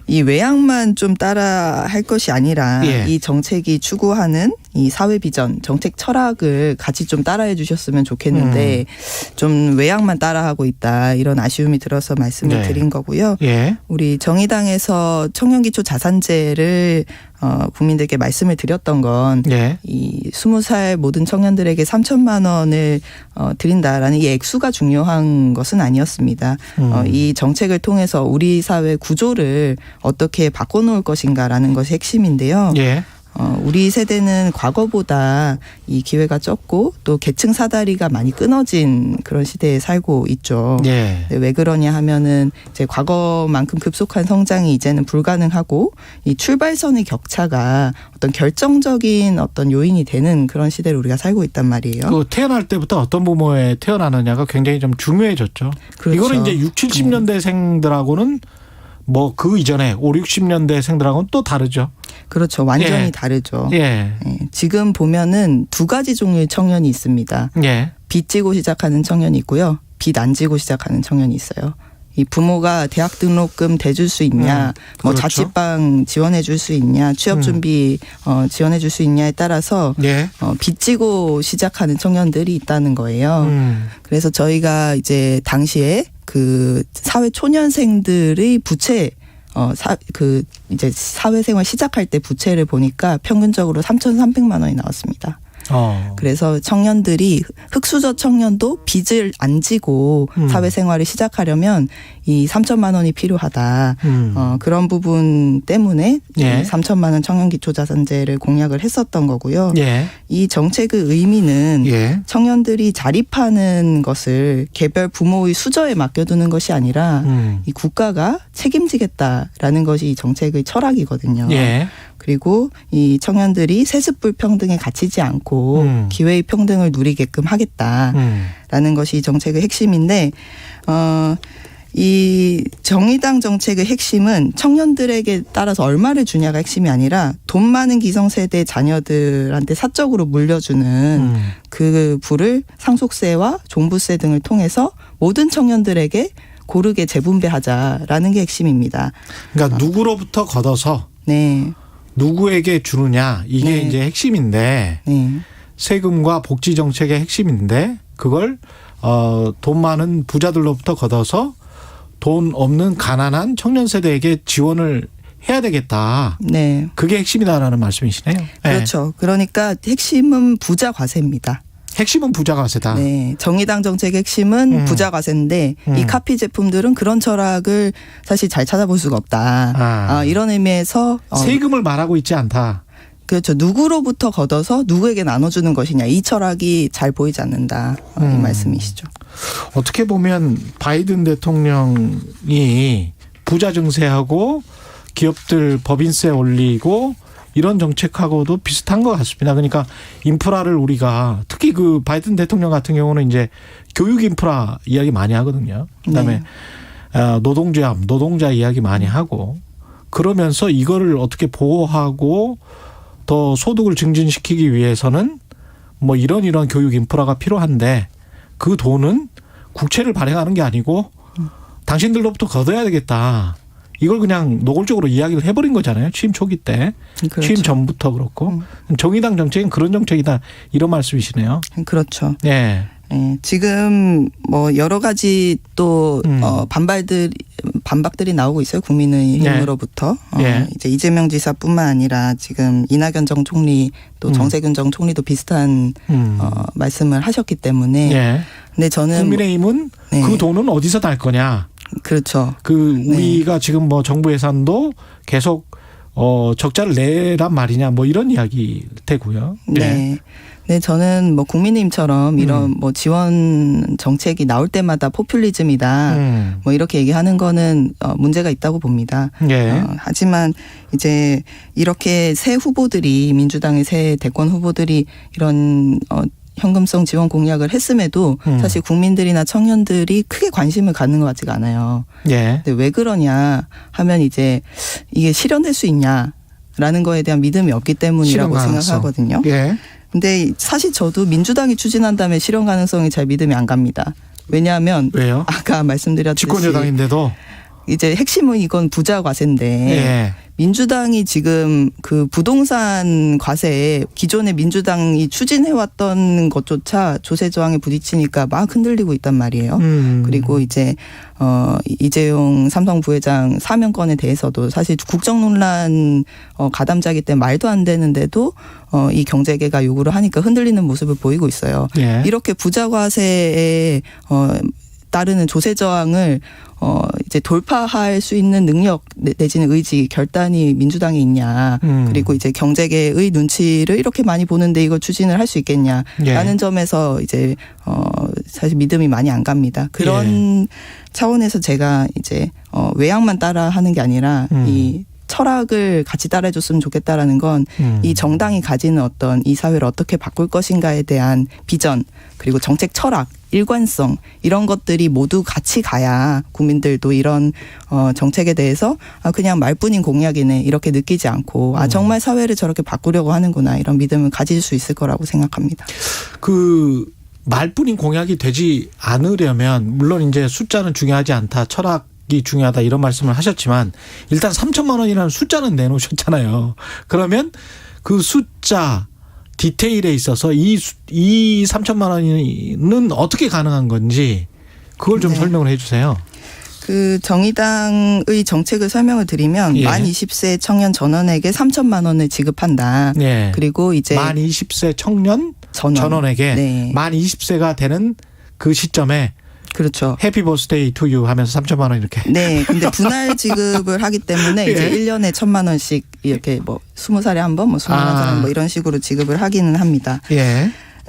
이 외양만 좀 따라 할 것이 아니라 이 정책이 추구하는 이 사회 비전, 정책 철학을 같이 좀 따라해 주셨으면 좋겠는데 좀 외양만 따라하고 있다, 이런 아쉬움이 들어서 말씀을 드린 거고요. 우리 정의당에서 청년기초 자산제를 국민들께 말씀을 드렸던 건 이 20살 모든 청년들에게 3천만 원을 드린다라는 이 액수가 중요한 것은 아니었습니다. 이 정책을 통해서 우리 사회 구조를 어떻게 바꿔놓을 것인가라는 것이 핵심인데요. 우리 세대는 과거보다 이 기회가 적고 또 계층 사다리가 많이 끊어진 그런 시대에 살고 있죠. 왜 그러냐 하면은 이제 과거만큼 급속한 성장이 이제는 불가능하고 이 출발선의 격차가 어떤 결정적인 어떤 요인이 되는 그런 시대를 우리가 살고 있단 말이에요. 그 태어날 때부터 어떤 부모에 태어나느냐가 굉장히 좀 중요해졌죠. 그렇죠. 이거는 이제 60, 70년대생들하고는 뭐 그 이전에 5, 60년대생들하고는 또 다르죠. 그렇죠. 완전히 다르죠. 지금 보면은 두 가지 종류의 청년이 있습니다. 빚 지고 시작하는 청년이 있고요. 빚 안 지고 시작하는 청년이 있어요. 이 부모가 대학 등록금 대줄 수 있냐, 뭐 그렇죠. 자취방 지원해 줄 수 있냐, 취업 준비 지원해 줄 수 있냐에 따라서 빚 지고 시작하는 청년들이 있다는 거예요. 그래서 저희가 이제 당시에 그 사회 초년생들의 부채 이제 사회생활 시작할 때 부채를 보니까 평균적으로 3,300만 원이 나왔습니다. 그래서 청년들이 흑수저 청년도 빚을 안 지고 사회생활을 시작하려면 이 3천만 원이 필요하다. 그런 부분 때문에 3천만 원 청년기초자산제를 공약을 했었던 거고요. 이 정책의 의미는 청년들이 자립하는 것을 개별 부모의 수저에 맡겨두는 것이 아니라 이 국가가 책임지겠다라는 것이 이 정책의 철학이거든요. 그리고 이 청년들이 세습 불평등에 갇히지 않고 기회의 평등을 누리게끔 하겠다라는 것이 이 정책의 핵심인데, 이 정의당 정책의 핵심은 청년들에게 따라서 얼마를 주냐가 핵심이 아니라 돈 많은 기성세대 자녀들한테 사적으로 물려주는 그 부를 상속세와 종부세 등을 통해서 모든 청년들에게 고르게 재분배하자라는 게 핵심입니다. 그러니까 누구로부터 걷어서 누구에게 주느냐, 이게 이제 핵심인데 세금과 복지 정책의 핵심인데 그걸 돈 많은 부자들로부터 걷어서 돈 없는 가난한 청년 세대에게 지원을 해야 되겠다. 네. 그게 핵심이다라는 말씀이시네요. 그렇죠. 그러니까 핵심은 부자 과세입니다. 핵심은 부자 과세다. 네. 정의당 정책의 핵심은 부자 과세인데 이 카피 제품들은 그런 철학을 사실 잘 찾아볼 수가 없다. 이런 의미에서 세금을 말하고 있지 않다. 그렇죠. 누구로부터 걷어서 누구에게 나눠주는 것이냐. 이 철학이 잘 보이지 않는다. 이 말씀이시죠. 어떻게 보면 바이든 대통령이 부자 증세하고 기업들 법인세 올리고 이런 정책하고도 비슷한 것 같습니다. 그러니까 인프라를 우리가 특히 그 바이든 대통령 같은 경우는 이제 교육 인프라 이야기 많이 하거든요. 그다음에 노동자 이야기 많이 하고 그러면서 이거를 어떻게 보호하고 더 소득을 증진시키기 위해서는 뭐 이런 교육 인프라가 필요한데 그 돈은 국채를 발행하는 게 아니고 당신들로부터 걷어야 되겠다. 이걸 그냥 노골적으로 이야기를 해버린 거잖아요. 취임 초기 때. 그렇죠. 취임 전부터 그렇고. 정의당 정책은 그런 정책이다. 이런 말씀이시네요. 그렇죠. 네. 네. 지금 뭐 여러 가지 또 반박들이 나오고 있어요. 국민의힘으로부터. 네. 이제 이재명 지사뿐만 아니라 지금 이낙연 전 총리 또 정세균 전 총리도 비슷한 말씀을 하셨기 때문에. 네. 근데 저는 국민의힘은 그 돈은 어디서 날 거냐. 그렇죠. 우리가 지금 뭐 정부 예산도 계속 적자를 내란 말이냐 뭐 이런 이야기 되고요. 네. 네, 저는 뭐 국민의힘처럼 이런 뭐 지원 정책이 나올 때마다 포퓰리즘이다. 뭐 이렇게 얘기하는 거는 문제가 있다고 봅니다. 하지만 이제 이렇게 새 후보들이 민주당의 새 대권 후보들이 이런 현금성 지원 공약을 했음에도 사실 국민들이나 청년들이 크게 관심을 갖는 것 같지가 않아요. 근데 왜 그러냐 하면 이제 이게 실현될 수 있냐라는 거에 대한 믿음이 없기 때문이라고 생각하거든요. 근데 사실 저도 민주당이 추진한다면 실현 가능성이 잘 믿음이 안 갑니다. 왜냐하면 왜요? 아까 말씀드렸듯이 집권 여당인데도 이제 핵심은 이건 부자 과세인데 민주당이 지금 그 부동산 과세에 기존에 민주당이 추진해왔던 것조차 조세 저항에 부딪히니까 막 흔들리고 있단 말이에요. 그리고 이제 이재용 삼성 부회장 사면건에 대해서도 사실 국정 논란 가담자기 때문에 말도 안 되는데도 이 경제계가 요구를 하니까 흔들리는 모습을 보이고 있어요. 이렇게 부자 과세에 따르는 조세 저항을 이제 돌파할 수 있는 능력 내지는 의지, 결단이 민주당에 있냐. 그리고 이제 경제계의 눈치를 이렇게 많이 보는데 이걸 추진을 할 수 있겠냐라는 점에서 이제 사실 믿음이 많이 안 갑니다. 그런 차원에서 제가 이제 외양만 따라하는 게 아니라 이 철학을 같이 따라해줬으면 좋겠다라는 건 이 정당이 가지는 어떤 이 사회를 어떻게 바꿀 것인가에 대한 비전 그리고 정책 철학, 일관성 이런 것들이 모두 같이 가야 국민들도 이런 정책에 대해서 그냥 말뿐인 공약이네 이렇게 느끼지 않고 정말 사회를 저렇게 바꾸려고 하는구나 이런 믿음을 가질 수 있을 거라고 생각합니다. 그 말뿐인 공약이 되지 않으려면 물론 이제 숫자는 중요하지 않다. 철학이 중요하다 이런 말씀을 하셨지만 일단 3천만 원이라는 숫자는 내놓으셨잖아요. 그러면 그 숫자 디테일에 있어서 이 3천만 원은 어떻게 가능한 건지 그걸 좀 설명을 해 주세요. 그 정의당의 정책을 설명을 드리면 만 20세 청년 전원에게 3천만 원을 지급한다. 그리고 이제 만 20세 청년 전원에게 만 20세가 되는 그 시점에 그렇죠. 해피 버스데이 투 유 하면서 3천만 원 이렇게. 네. 근데 분할 지급을 하기 때문에 이제 1년에 1,000만 원씩 이렇게 뭐 20살에 한 번, 뭐 21살에 뭐 이런 식으로 지급을 하기는 합니다.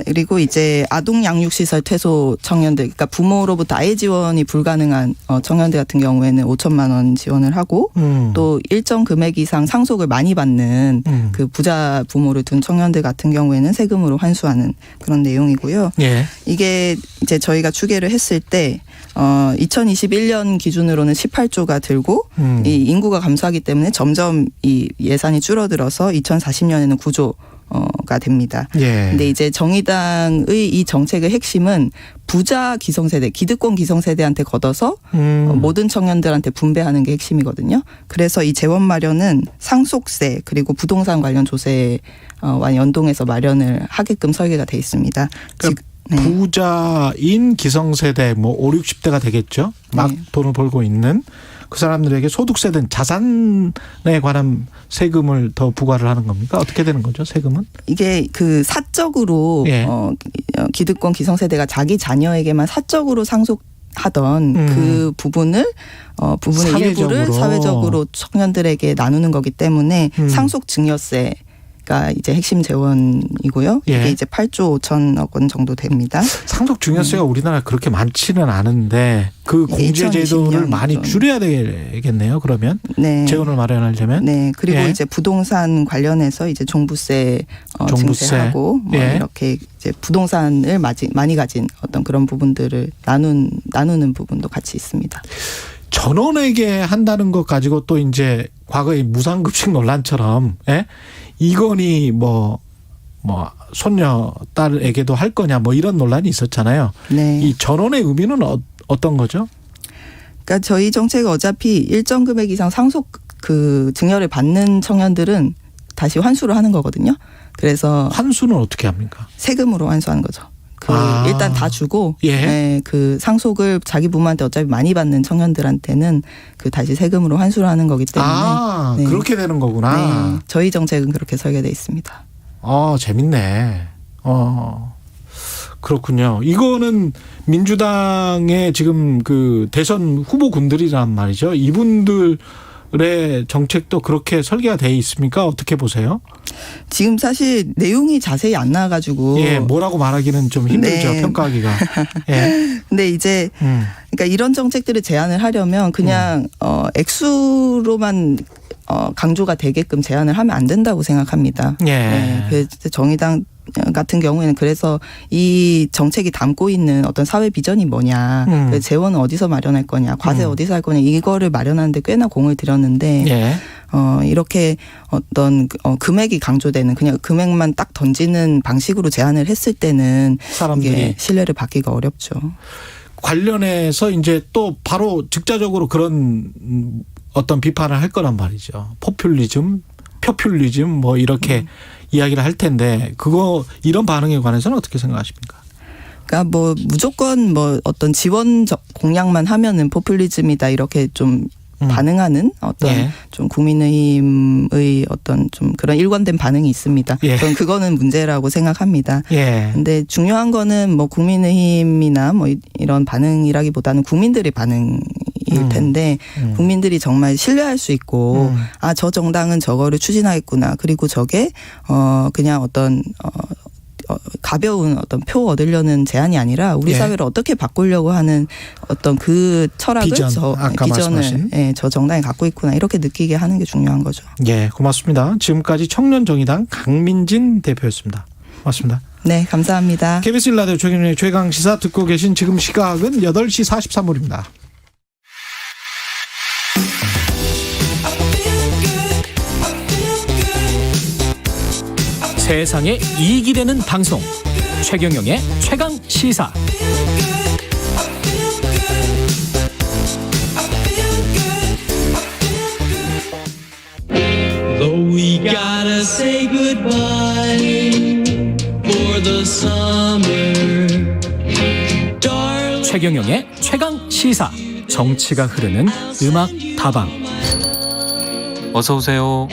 그리고 이제 아동 양육 시설 퇴소 청년들, 그러니까 부모로부터 아예 지원이 불가능한 청년들 같은 경우에는 5천만 원 지원을 하고 또 일정 금액 이상 상속을 많이 받는 그 부자 부모를 둔 청년들 같은 경우에는 세금으로 환수하는 그런 내용이고요. 이게 이제 저희가 추계를 했을 때 2021년 기준으로는 18조가 들고 이 인구가 감소하기 때문에 점점 이 예산이 줄어들어서 2040년에는 9조가 됩니다. 근데 이제 정의당의 이 정책의 핵심은 부자 기성세대, 기득권 기성세대한테 걷어서 모든 청년들한테 분배하는 게 핵심이거든요. 그래서 이 재원 마련은 상속세 그리고 부동산 관련 조세와 연동해서 마련을 하게끔 설계가 돼 있습니다. 부자인 기성세대 뭐 5, 60대가 되겠죠. 막 돈을 벌고 있는 그 사람들에게 소득세든 자산에 관한 세금을 더 부과를 하는 겁니까? 어떻게 되는 거죠, 세금은? 이게 그 사적으로 기득권 기성세대가 자기 자녀에게만 사적으로 상속하던 그 부분을 부분의 사회적으로. 일부를 사회적으로 청년들에게 나누는 거기 때문에 상속증여세 가 이제 핵심 재원이고요. 이게 이제 8조 5천억 원 정도 됩니다. 상속증여세가 우리나라 그렇게 많지는 않은데 그 공제제도를 많이 줄여야 되겠네요. 그러면 재원을 마련하려면. 네. 그리고 이제 부동산 관련해서 이제 종부세 증세하고 뭐 이렇게 이제 부동산을 많이 가진 어떤 그런 부분들을 나누는 부분도 같이 있습니다. 전원에게 한다는 것 가지고 또 이제 과거의 무상급식 논란처럼 이건희 뭐 손녀 딸에게도 할 거냐 뭐 이런 논란이 있었잖아요. 이 전원의 의미는 어떤 거죠? 그러니까 저희 정책은 어차피 일정 금액 이상 상속 그 증여를 받는 청년들은 다시 환수를 하는 거거든요. 그래서 환수는 어떻게 합니까? 세금으로 환수하는 거죠. 일단 다 주고 그 상속을 자기 부모한테 어차피 많이 받는 청년들한테는 그 다시 세금으로 환수를 하는 거기 때문에 그렇게 되는 거구나. 저희 정책은 그렇게 설계돼 있습니다. 재밌네. 그렇군요. 이거는 민주당의 지금 그 대선 후보군들이란 말이죠. 이분들의 정책도 그렇게 설계가 돼 있습니까? 어떻게 보세요? 지금 사실 내용이 자세히 안 나와가지고 뭐라고 말하기는 좀 힘들죠. 평가하기가. 근데 이제 그러니까 이런 정책들을 제안을 하려면 그냥 액수로만 강조가 되게끔 제안을 하면 안 된다고 생각합니다. 그래서 정의당 같은 경우에는 그래서 이 정책이 담고 있는 어떤 사회 비전이 뭐냐, 재원은 어디서 마련할 거냐, 과세 어디서 할 거냐, 이거를 마련하는데 꽤나 공을 들였는데 이렇게 어떤 금액이 강조되는 그냥 금액만 딱 던지는 방식으로 제안을 했을 때는 이게 신뢰를 받기가 어렵죠. 관련해서 이제 또 바로 직자적으로 그런 어떤 비판을 할 거란 말이죠. 포퓰리즘 뭐 이렇게 이야기를 할 텐데 이런 반응에 관해서는 어떻게 생각하십니까? 그러니까 뭐 무조건 뭐 어떤 지원 공약만 하면은 포퓰리즘이다 이렇게 좀 반응하는 어떤 좀 국민의힘의 어떤 좀 그런 일관된 반응이 있습니다. 저는 그거는 문제라고 생각합니다. 근데 중요한 거는 뭐 국민의힘이나 뭐 이런 반응이라기보다는 국민들의 반응일 텐데 국민들이 정말 신뢰할 수 있고 저 정당은 저거를 추진하겠구나. 그리고 저게 그냥 어떤 가벼운 어떤 표 얻으려는 제안이 아니라 우리 사회를 어떻게 바꾸려고 하는 어떤 그 철학을 비전을 저 정당이 갖고 있구나 이렇게 느끼게 하는 게 중요한 거죠. 고맙습니다. 지금까지 청년정의당 강민진 대표였습니다. 고맙습니다. 네, 감사합니다. KBS 1라디오 최경영의 최강시사 듣고 계신 지금 시각은 8시 43분입니다. 세상에 이익이 되는 방송 최경영의 최강 시사. Though we gotta say goodbye for the summer. 최경영의 최강 시사. 정치가 흐르는 음악 다방. 어서 오세요.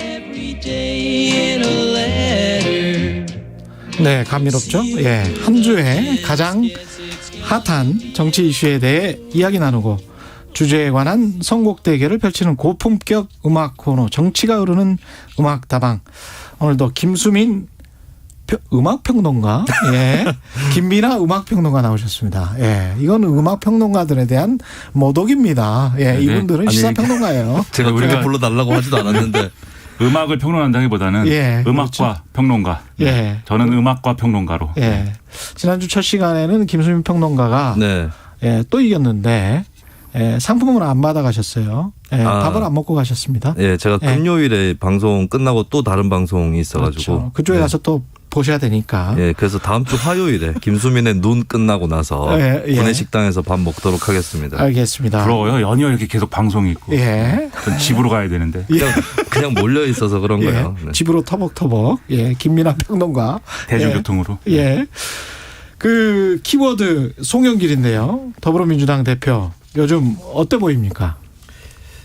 네, 감미롭죠? 한 주에 가장 핫한 정치 이슈에 대해 이야기 나누고 주제에 관한 선곡 대결을 펼치는 고품격 음악 코너 정치가 흐르는 음악 다방. 오늘도 김수민 음악평론가, 김민아 음악평론가 나오셨습니다. 이건 음악평론가들에 대한 모독입니다. 이분들은 시사평론가예요. 제가 그렇게 불러달라고 하지도 않았는데. 음악을 평론한다기보다는 음악과 그렇죠. 평론가. 저는 음악과 평론가로. 지난주 첫 시간에는 김수민 평론가가 또 이겼는데 상품을 안 받아가셨어요. 밥을 안 먹고 가셨습니다. 제가 금요일에 방송 끝나고 또 다른 방송이 있어가지고. 그렇죠. 그쪽에 가서 또 보셔야 되니까. 그래서 다음 주 화요일에 김수민의 눈 끝나고 나서 구내식당에서 밥 먹도록 하겠습니다. 알겠습니다. 부러워요. 연이어 이렇게 계속 방송이 있고. 전 집으로 가야 되는데. 그냥 몰려 있어서 그런 거예요. 집으로 터벅터벅. 김민아 평론가. 대중교통으로. 그 키워드 송영길인데요. 더불어민주당 대표 요즘 어때 보입니까?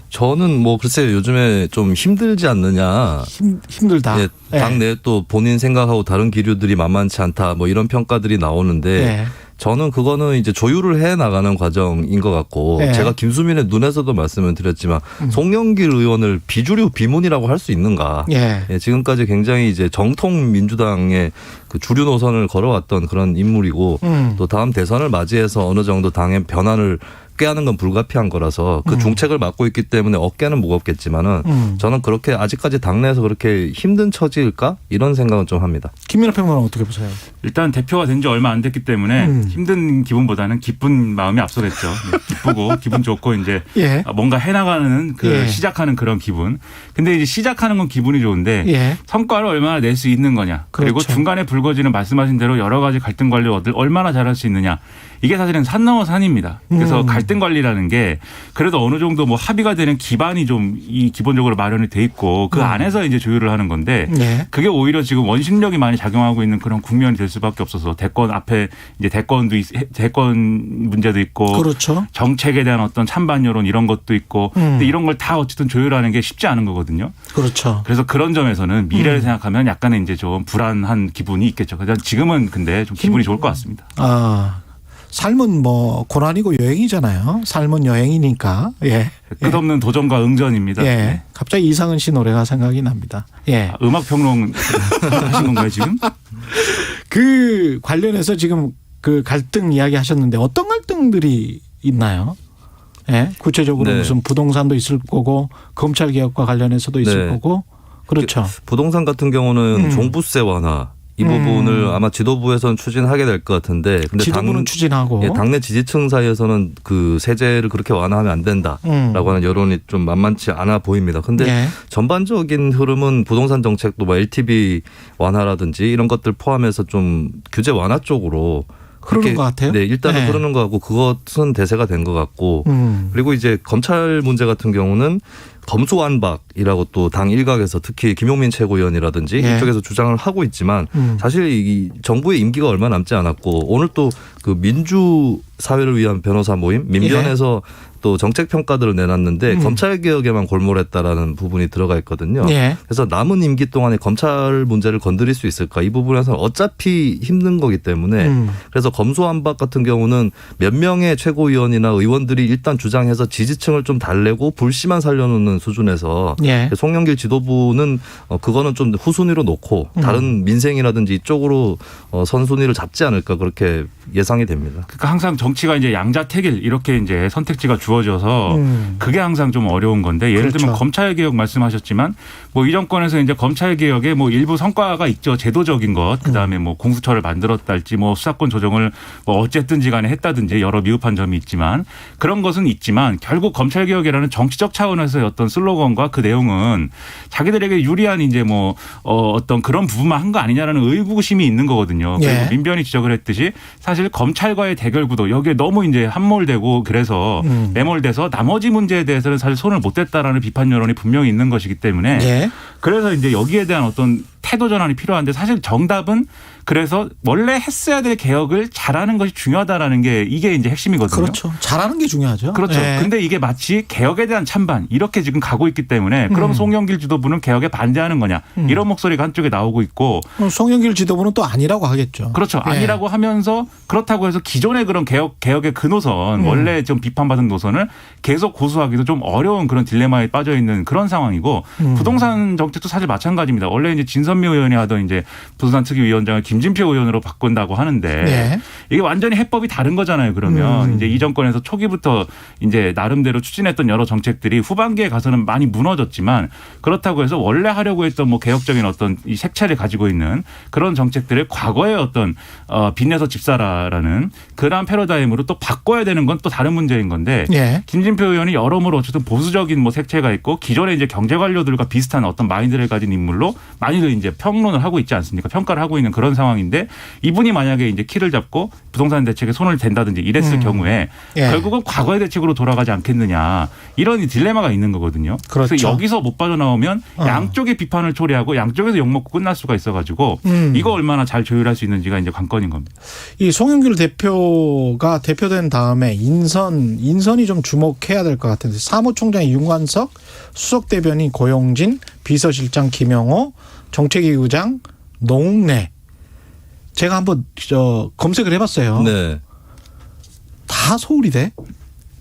저는 뭐 글쎄요, 요즘에 좀 힘들지 않느냐. 힘들다. 예, 당내 또 본인 생각하고 다른 기류들이 만만치 않다. 뭐 이런 평가들이 나오는데 저는 그거는 이제 조율을 해 나가는 과정인 것 같고 제가 김수민의 눈에서도 말씀을 드렸지만 송영길 의원을 비주류 비문이라고 할 수 있는가. 예, 지금까지 굉장히 이제 정통 민주당의 그 주류 노선을 걸어왔던 그런 인물이고 또 다음 대선을 맞이해서 어느 정도 당의 변화를 꾀하는 건 불가피한 거라서 그 중책을 맡고 있기 때문에 어깨는 무겁겠지만은 저는 그렇게 아직까지 당내에서 그렇게 힘든 처지일까 이런 생각은 좀 합니다. 김민하 평론가는 어떻게 보세요? 일단 대표가 된 지 얼마 안 됐기 때문에 힘든 기분보다는 기쁜 마음이 앞서겠죠. 기쁘고 기분 좋고 이제 뭔가 해나가는 그 시작하는 그런 기분. 근데 이제 시작하는 건 기분이 좋은데 성과를 얼마나 낼 수 있는 거냐. 그리고 중간에 불거지는 말씀하신 대로 여러 가지 갈등 관리를 얼마나 잘할 수 있느냐. 이게 사실은 산 넘어 산입니다. 그래서 갈등 관리라는 게 그래도 어느 정도 뭐 합의가 되는 기반이 좀 이 기본적으로 마련이 돼 있고 그 안에서 이제 조율을 하는 건데 그게 오히려 지금 원심력이 많이 작용하고 있는 그런 국면이 될 수밖에 없어서 대권 앞에 이제 대권 문제도 있고 정책에 대한 어떤 찬반 여론 이런 것도 있고 근데 이런 걸 다 어쨌든 조율하는 게 쉽지 않은 거거든요. 그렇죠. 그래서 그런 점에서는 미래를 생각하면 약간의 이제 좀 불안한 기분이 있겠죠. 지금은 근데 좀 기분이 좋을 것 같습니다. 삶은 뭐 고난이고 여행이잖아요. 삶은 여행이니까. 끝없는 도전과 응전입니다. 갑자기 이상은 씨 노래가 생각이 납니다. 음악 평론 하신 건가요 지금? 그 관련해서 지금 그 갈등 이야기 하셨는데 어떤 갈등들이 있나요? 구체적으로 무슨 부동산도 있을 거고 검찰 개혁과 관련해서도 있을 거고 그렇죠. 부동산 같은 경우는 종부세 완화. 이 부분을 아마 지도부에서는 추진하게 될 것 같은데, 근데 지도부는 추진하고 당내 지지층 사이에서는 그 세제를 그렇게 완화하면 안 된다라고 하는 여론이 좀 만만치 않아 보입니다. 근데 전반적인 흐름은 부동산 정책도 뭐 LTV 완화라든지 이런 것들 포함해서 좀 규제 완화 쪽으로 흐르는 것 같아요. 네, 일단은 흐르는 것 같고 그것은 대세가 된 것 같고 그리고 이제 검찰 문제 같은 경우는 검수완박이라고 또 당 일각에서 특히 김용민 최고위원이라든지 이쪽에서 주장을 하고 있지만 사실 이 정부의 임기가 얼마 남지 않았고 오늘 또 그 민주 사회를 위한 변호사 모임 민변에서 또 정책 평가들을 내놨는데 검찰 개혁에만 골몰했다라는 부분이 들어가 있거든요. 그래서 남은 임기 동안에 검찰 문제를 건드릴 수 있을까? 이 부분에서는 어차피 힘든 거기 때문에 그래서 검수완박 같은 경우는 몇 명의 최고위원이나 의원들이 일단 주장해서 지지층을 좀 달래고 불씨만 살려놓는 수준에서 송영길 지도부는 그거는 좀 후순위로 놓고 다른 민생이라든지 이쪽으로 선순위를 잡지 않을까 그렇게 예상이 됩니다. 그러니까 항상 정치가 이제 양자택일 이렇게 이제 선택지가 주어져서 그게 항상 좀 어려운 건데 예를 들면 검찰 개혁 말씀하셨지만 뭐 이 정권에서 이제 검찰 개혁에 뭐 일부 성과가 있죠. 제도적인 것, 그다음에 뭐 공수처를 만들었달지 뭐 수사권 조정을 뭐 어쨌든지 간에 했다든지 여러 미흡한 점이 있지만 그런 것은 있지만 결국 검찰 개혁이라는 정치적 차원에서의 어떤 슬로건과 그 내용은 자기들에게 유리한 이제 뭐 어떤 그런 부분만 한 거 아니냐라는 의구심이 있는 거거든요. 그리고 민변이 지적을 했듯이 사실 검찰과의 대결 구도 여기에 너무 이제 함몰되고 그래서 매몰돼서 나머지 문제에 대해서는 사실 손을 못 댔다라는 비판 여론이 분명히 있는 것이기 때문에 그래서 이제 여기에 대한 어떤 태도 전환이 필요한데 사실 정답은 그래서 원래 했어야 될 개혁을 잘하는 것이 중요하다라는 게 이게 이제 핵심이거든요. 그렇죠. 잘하는 게 중요하죠. 그렇죠. 근데 이게 마치 개혁에 대한 찬반 이렇게 지금 가고 있기 때문에 그럼 송영길 지도부는 개혁에 반대하는 거냐 이런 목소리가 한쪽에 나오고 있고 송영길 지도부는 또 아니라고 하겠죠. 그렇죠. 아니라고 하면서 그렇다고 해서 기존의 그런 개혁의 그 노선 원래 좀 비판받은 노선을 계속 고수하기도 좀 어려운 그런 딜레마에 빠져 있는 그런 상황이고 부동산 정책도 사실 마찬가지입니다. 원래 이제 진선미 의원이 하던 이제 부동산 특위위원장을 김진표 의원으로 바꾼다고 하는데 이게 완전히 해법이 다른 거잖아요. 그러면 이제 이 정권에서 초기부터 이제 나름대로 추진했던 여러 정책들이 후반기에 가서는 많이 무너졌지만 그렇다고 해서 원래 하려고 했던 뭐 개혁적인 어떤 이 색채를 가지고 있는 그런 정책들을 과거의 어떤 빚내서 집사라라는 그러한 패러다임으로 또 바꿔야 되는 건 또 다른 문제인 건데 김진표 의원이 여러모로 어쨌든 보수적인 뭐 색채가 있고 기존에 이제 경제 관료들과 비슷한 어떤 마인드를 가진 인물로 많이들 이제 이제 평론을 하고 있지 않습니까? 평가를 하고 있는 그런 상황인데 이분이 만약에 이제 키를 잡고 부동산 대책에 손을 댄다든지 이랬을 경우에 결국은 과거의 대책으로 돌아가지 않겠느냐 이런 딜레마가 있는 거거든요. 그렇죠. 그래서 여기서 못 빠져나오면 양쪽의 비판을 초래하고 양쪽에서 욕먹고 끝날 수가 있어가지고 이거 얼마나 잘 조율할 수 있는지가 이제 관건인 겁니다. 이 송영길 대표가 대표된 다음에 인선이 좀 주목해야 될 것 같은데 사무총장이 윤관석, 수석대변인 고용진, 비서실장 김영호, 정책위의장 노웅래. 제가 한번 검색을 해봤어요. 네. 다 서울이대.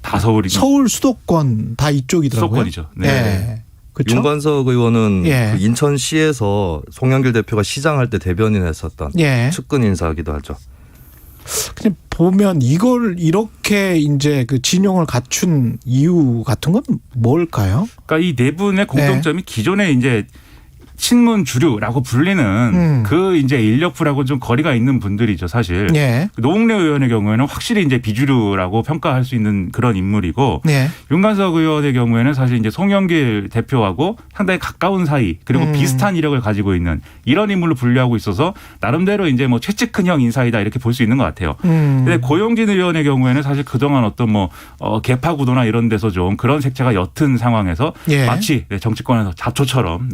다 서울이죠. 서울 수도권 다 이쪽이더라고요. 수도권이죠. 네. 그렇죠? 윤관석 의원은 그 인천시에서 송영길 대표가 시장할 때 대변인했었던 측근 인사이기도 하죠. 그냥 보면 이걸 이렇게 이제 그 진용을 갖춘 이유 같은 건 뭘까요? 그러니까 이 네 분의 공통점이 기존에 이제 친문 주류라고 불리는 그 이제 인력풀하고 좀 거리가 있는 분들이죠, 사실. 노웅래 의원의 경우에는 확실히 이제 비주류라고 평가할 수 있는 그런 인물이고, 윤관석 의원의 경우에는 사실 이제 송영길 대표하고 상당히 가까운 사이 그리고 비슷한 이력을 가지고 있는 이런 인물로 분류하고 있어서 나름대로 이제 뭐 최측근형 인사이다 이렇게 볼 수 있는 것 같아요. 근데 고용진 의원의 경우에는 사실 그동안 어떤 뭐 개파 구도나 이런 데서 좀 그런 색채가 옅은 상황에서 마치 정치권에서 잡초처럼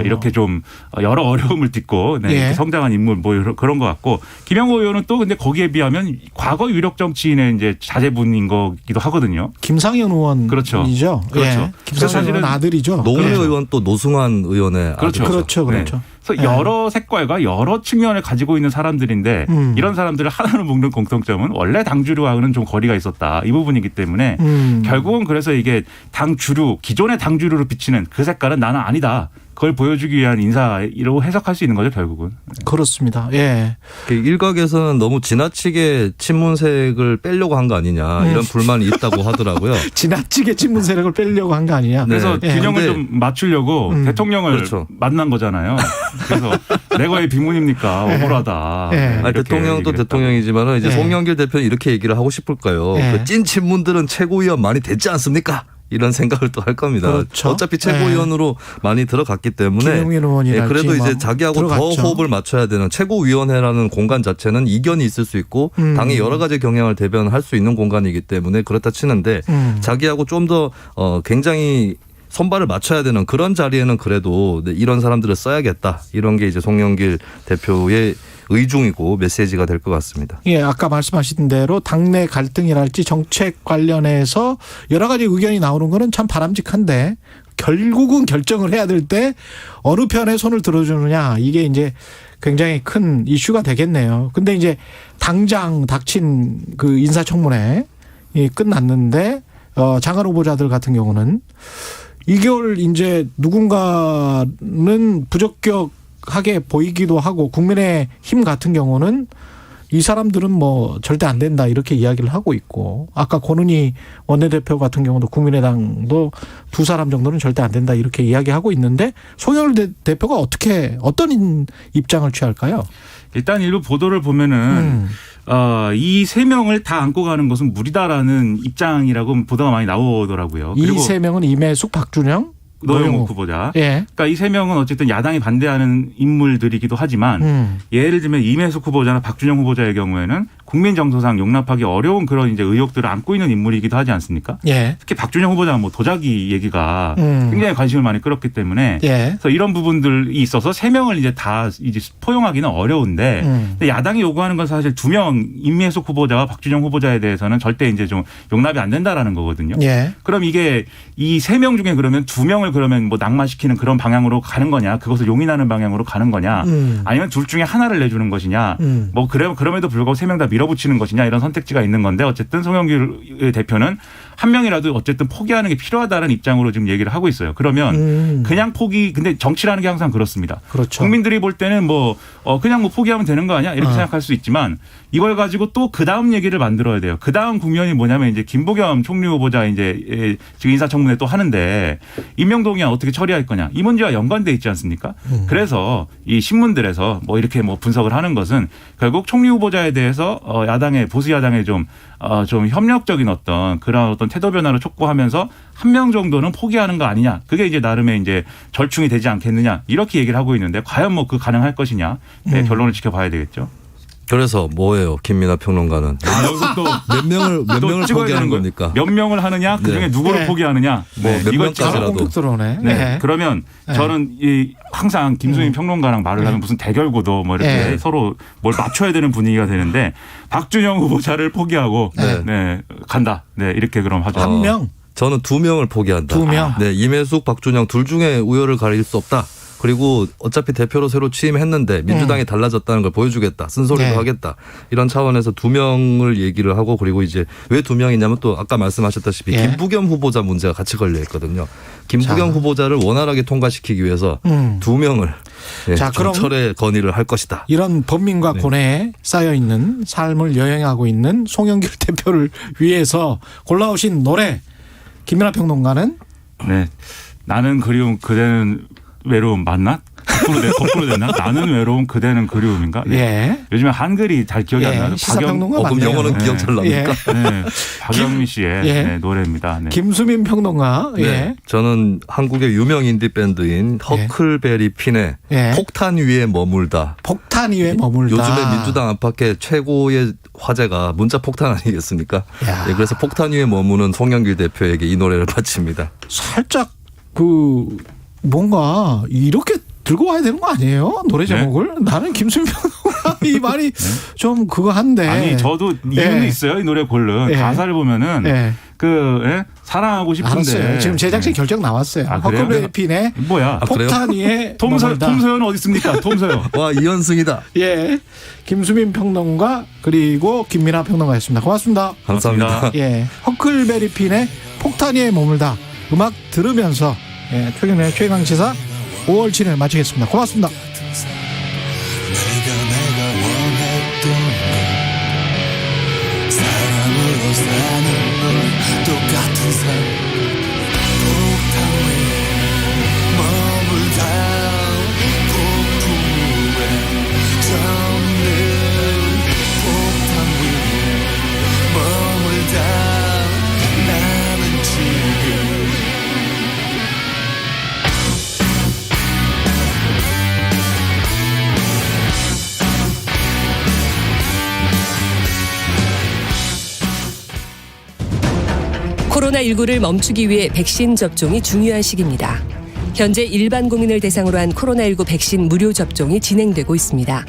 이렇게 좀 여러 어려움을 딛고 이렇게 성장한 인물 뭐 그런 것 같고 김영호 의원은 또 근데 거기에 비하면 과거 유력 정치인의 이제 자제분인 거기도 하거든요. 김상현 의원이죠. 그렇죠. 김상현 의원 아들이죠. 노웅래 의원 또 노승환 의원의 그렇죠. 그렇죠. 그래서 여러 색깔과 여러 측면을 가지고 있는 사람들인데 이런 사람들을 하나로 묶는 공통점은 원래 당주류와는 좀 거리가 있었다. 이 부분이기 때문에 결국은 그래서 이게 당주류 기존의 당주류로 비치는 그 색깔은 나는 아니다. 그걸 보여주기 위한 인사로 해석할 수 있는 거죠, 결국은. 그렇습니다. 일각에서는 너무 지나치게 친문색을 빼려고 한 거 아니냐 이런 불만이 있다고 하더라고요. 지나치게 친문 세력을 빼려고 한 거 아니냐. 그래서 균형을 좀 맞추려고 대통령을 만난 거잖아요. 그래서 내가 왜 비문입니까? 억울하다. 대통령도 대통령이지만 이제 송영길 대표는 이렇게 얘기를 하고 싶을까요? 그 찐 친문들은 최고위원 많이 됐지 않습니까? 이런 생각을 또 할 겁니다. 그렇죠. 어차피 최고위원으로 많이 들어갔기 때문에 그래도 이제 자기하고 들어갔죠. 더 호흡을 맞춰야 되는 최고위원회라는 공간 자체는 이견이 있을 수 있고 당의 여러 가지 경향을 대변할 수 있는 공간이기 때문에 그렇다 치는데 자기하고 좀 더 굉장히 손발을 맞춰야 되는 그런 자리에는 그래도 이런 사람들을 써야겠다. 이런 게 이제 송영길 대표의 의중이고 메시지가 될 것 같습니다. 아까 말씀하신 대로 당내 갈등이랄지 정책 관련해서 여러 가지 의견이 나오는 거는 참 바람직한데 결국은 결정을 해야 될 때 어느 편에 손을 들어주느냐 이게 이제 굉장히 큰 이슈가 되겠네요. 근데 이제 당장 닥친 그 인사청문회 끝났는데 장관 후보자들 같은 경우는 이걸 이제 누군가는 부적격하게 보이기도 하고 국민의힘 같은 경우는 이 사람들은 뭐 절대 안 된다 이렇게 이야기를 하고 있고 아까 권은희 원내대표 같은 경우도 국민의당도 두 사람 정도는 절대 안 된다 이렇게 이야기하고 있는데 송영길 대표가 어떤 입장을 취할까요? 일단 일부 보도를 보면은 이 세 명을 다 안고 가는 것은 무리다라는 입장이라고 보도가 많이 나오더라고요. 이 세 명은 임혜숙, 박준영, 노영욱 후보자. 그러니까 이 세 명은 어쨌든 야당이 반대하는 인물들이기도 하지만 예를 들면 임혜숙 후보자나 박준영 후보자의 경우에는 국민 정서상 용납하기 어려운 그런 이제 의혹들을 안고 있는 인물이기도 하지 않습니까? 특히 박준영 후보자는 뭐 도자기 얘기가 굉장히 관심을 많이 끌었기 때문에 그래서 이런 부분들이 있어서 세 명을 이제 다 이제 포용하기는 어려운데 근데 야당이 요구하는 건 사실 2명 임혜숙 후보자와 박준영 후보자에 대해서는 절대 이제 좀 용납이 안 된다라는 거거든요. 그럼 이게 이 세 명 중에 그러면 2명을 그러면 뭐 낙마시키는 그런 방향으로 가는 거냐, 그것을 용인하는 방향으로 가는 거냐, 아니면 둘 중에 하나를 내주는 것이냐, 뭐 그럼에도 불구하고 세 명 다 밀어붙이는 것이냐 이런 선택지가 있는 건데 어쨌든 송영길 대표는 한 명이라도 어쨌든 포기하는 게 필요하다는 입장으로 지금 얘기를 하고 있어요. 그러면 그냥 근데 정치라는 게 항상 그렇습니다. 그렇죠. 국민들이 볼 때는 그냥 포기하면 되는 거 아니야 이렇게 생각할 수 있지만 이걸 가지고 또 그 다음 얘기를 만들어야 돼요. 그 다음 국면이 뭐냐면 이제 김부겸 총리 후보자 이제 지금 인사청문회 또 하는데 임명 함정동의안 어떻게 처리할 거냐 이 문제와 연관돼 있지 않습니까? 그래서 이 신문들에서 뭐 이렇게 뭐 분석을 하는 것은 결국 총리 후보자에 대해서 야당의 보수 야당의 좀 협력적인 그런 태도 변화를 촉구하면서 한 명 정도는 포기하는 거 아니냐. 그게 이제 나름의 이제 절충이 되지 않겠느냐. 이렇게 얘기를 하고 있는데 과연 뭐 그 가능할 것이냐. 네, 결론을 지켜봐야 되겠죠. 그래서 뭐예요, 김민하 평론가는? 여기서 또 몇 명을 포기하는 겁니까? 몇 명을 하느냐, 그 중에 누구를 포기하느냐. 네, 몇 명까지라도. 네. 그러면 저는 항상 김수민 평론가랑 말을 하면 무슨 대결구도 뭐 이렇게 서로 뭘 맞춰야 되는 분위기가 되는데 박준영 후보자를 포기하고 간다. 네, 이렇게 그럼 하죠. 한 명? 저는 2명을 포기한다. 2명? 네, 임혜숙, 박준영 둘 중에 우열을 가릴 수 없다. 그리고 어차피 대표로 새로 취임했는데 민주당이 달라졌다는 걸 보여주겠다. 쓴소리도 하겠다. 이런 차원에서 2명을 얘기를 하고 그리고 이제 왜 2명이냐면 또 아까 말씀하셨다시피 김부겸 후보자 문제가 같이 걸려 있거든요. 김부겸 후보자를 원활하게 통과시키기 위해서 2명을 그럼 철회 건의를 할 것이다. 이런 범민과 고뇌에 쌓여있는 삶을 여행하고 있는 송영길 대표를 위해서 골라오신 노래 김민하 평론가는? 네. 나는 그리움 그대는 외로움 맞나? 거꾸로 됐나? 나는 외로움 그대는 그리움인가? 네. 요즘에 한글이 잘 기억이 안 나요. 그럼 영어는 기억 잘 납니까? 네. 박영민 씨의 노래입니다. 네. 김수민 평론가. 저는 한국의 유명 인디 밴드인 허클베리 핀의 폭탄 위에 머물다. 폭탄 위에 머물다. 요즘에 민주당 안팎의 최고의 화제가 문자 폭탄 아니겠습니까? 그래서 폭탄 위에 머무는 송영길 대표에게 이 노래를 바칩니다. 살짝 뭔가 이렇게 들고 와야 되는 거 아니에요? 노래 제목을? 나는 김수민 평론가 이 말이 좀 그거 한데. 아니 저도 이유는 있어요. 이 노래 고른 가사를 보면은 사랑하고 싶은데. 알았어요. 지금 제작진 결정 나왔어요. 허클베리 핀의 폭탄 위에 톰소연 어디 있습니까? 톰소연. 와 이현승이다. 김수민 평론가 그리고 김민하 평론가였습니다. 고맙습니다. 감사합니다. 허클베리 핀의 폭탄 위에 머물다. 음악 들으면서 최경영의 최강시사 5월 7일 마치겠습니다. 고맙습니다. 내가 원했던 사랑으로 사는 널 똑같은 삶 폭탄 위에 머물다 폭풍에 잠든 폭탄 위에 머물다 나는 지금 코로나19를 멈추기 위해 백신 접종이 중요한 시기입니다. 현재 일반 국민을 대상으로 한 코로나19 백신 무료 접종이 진행되고 있습니다.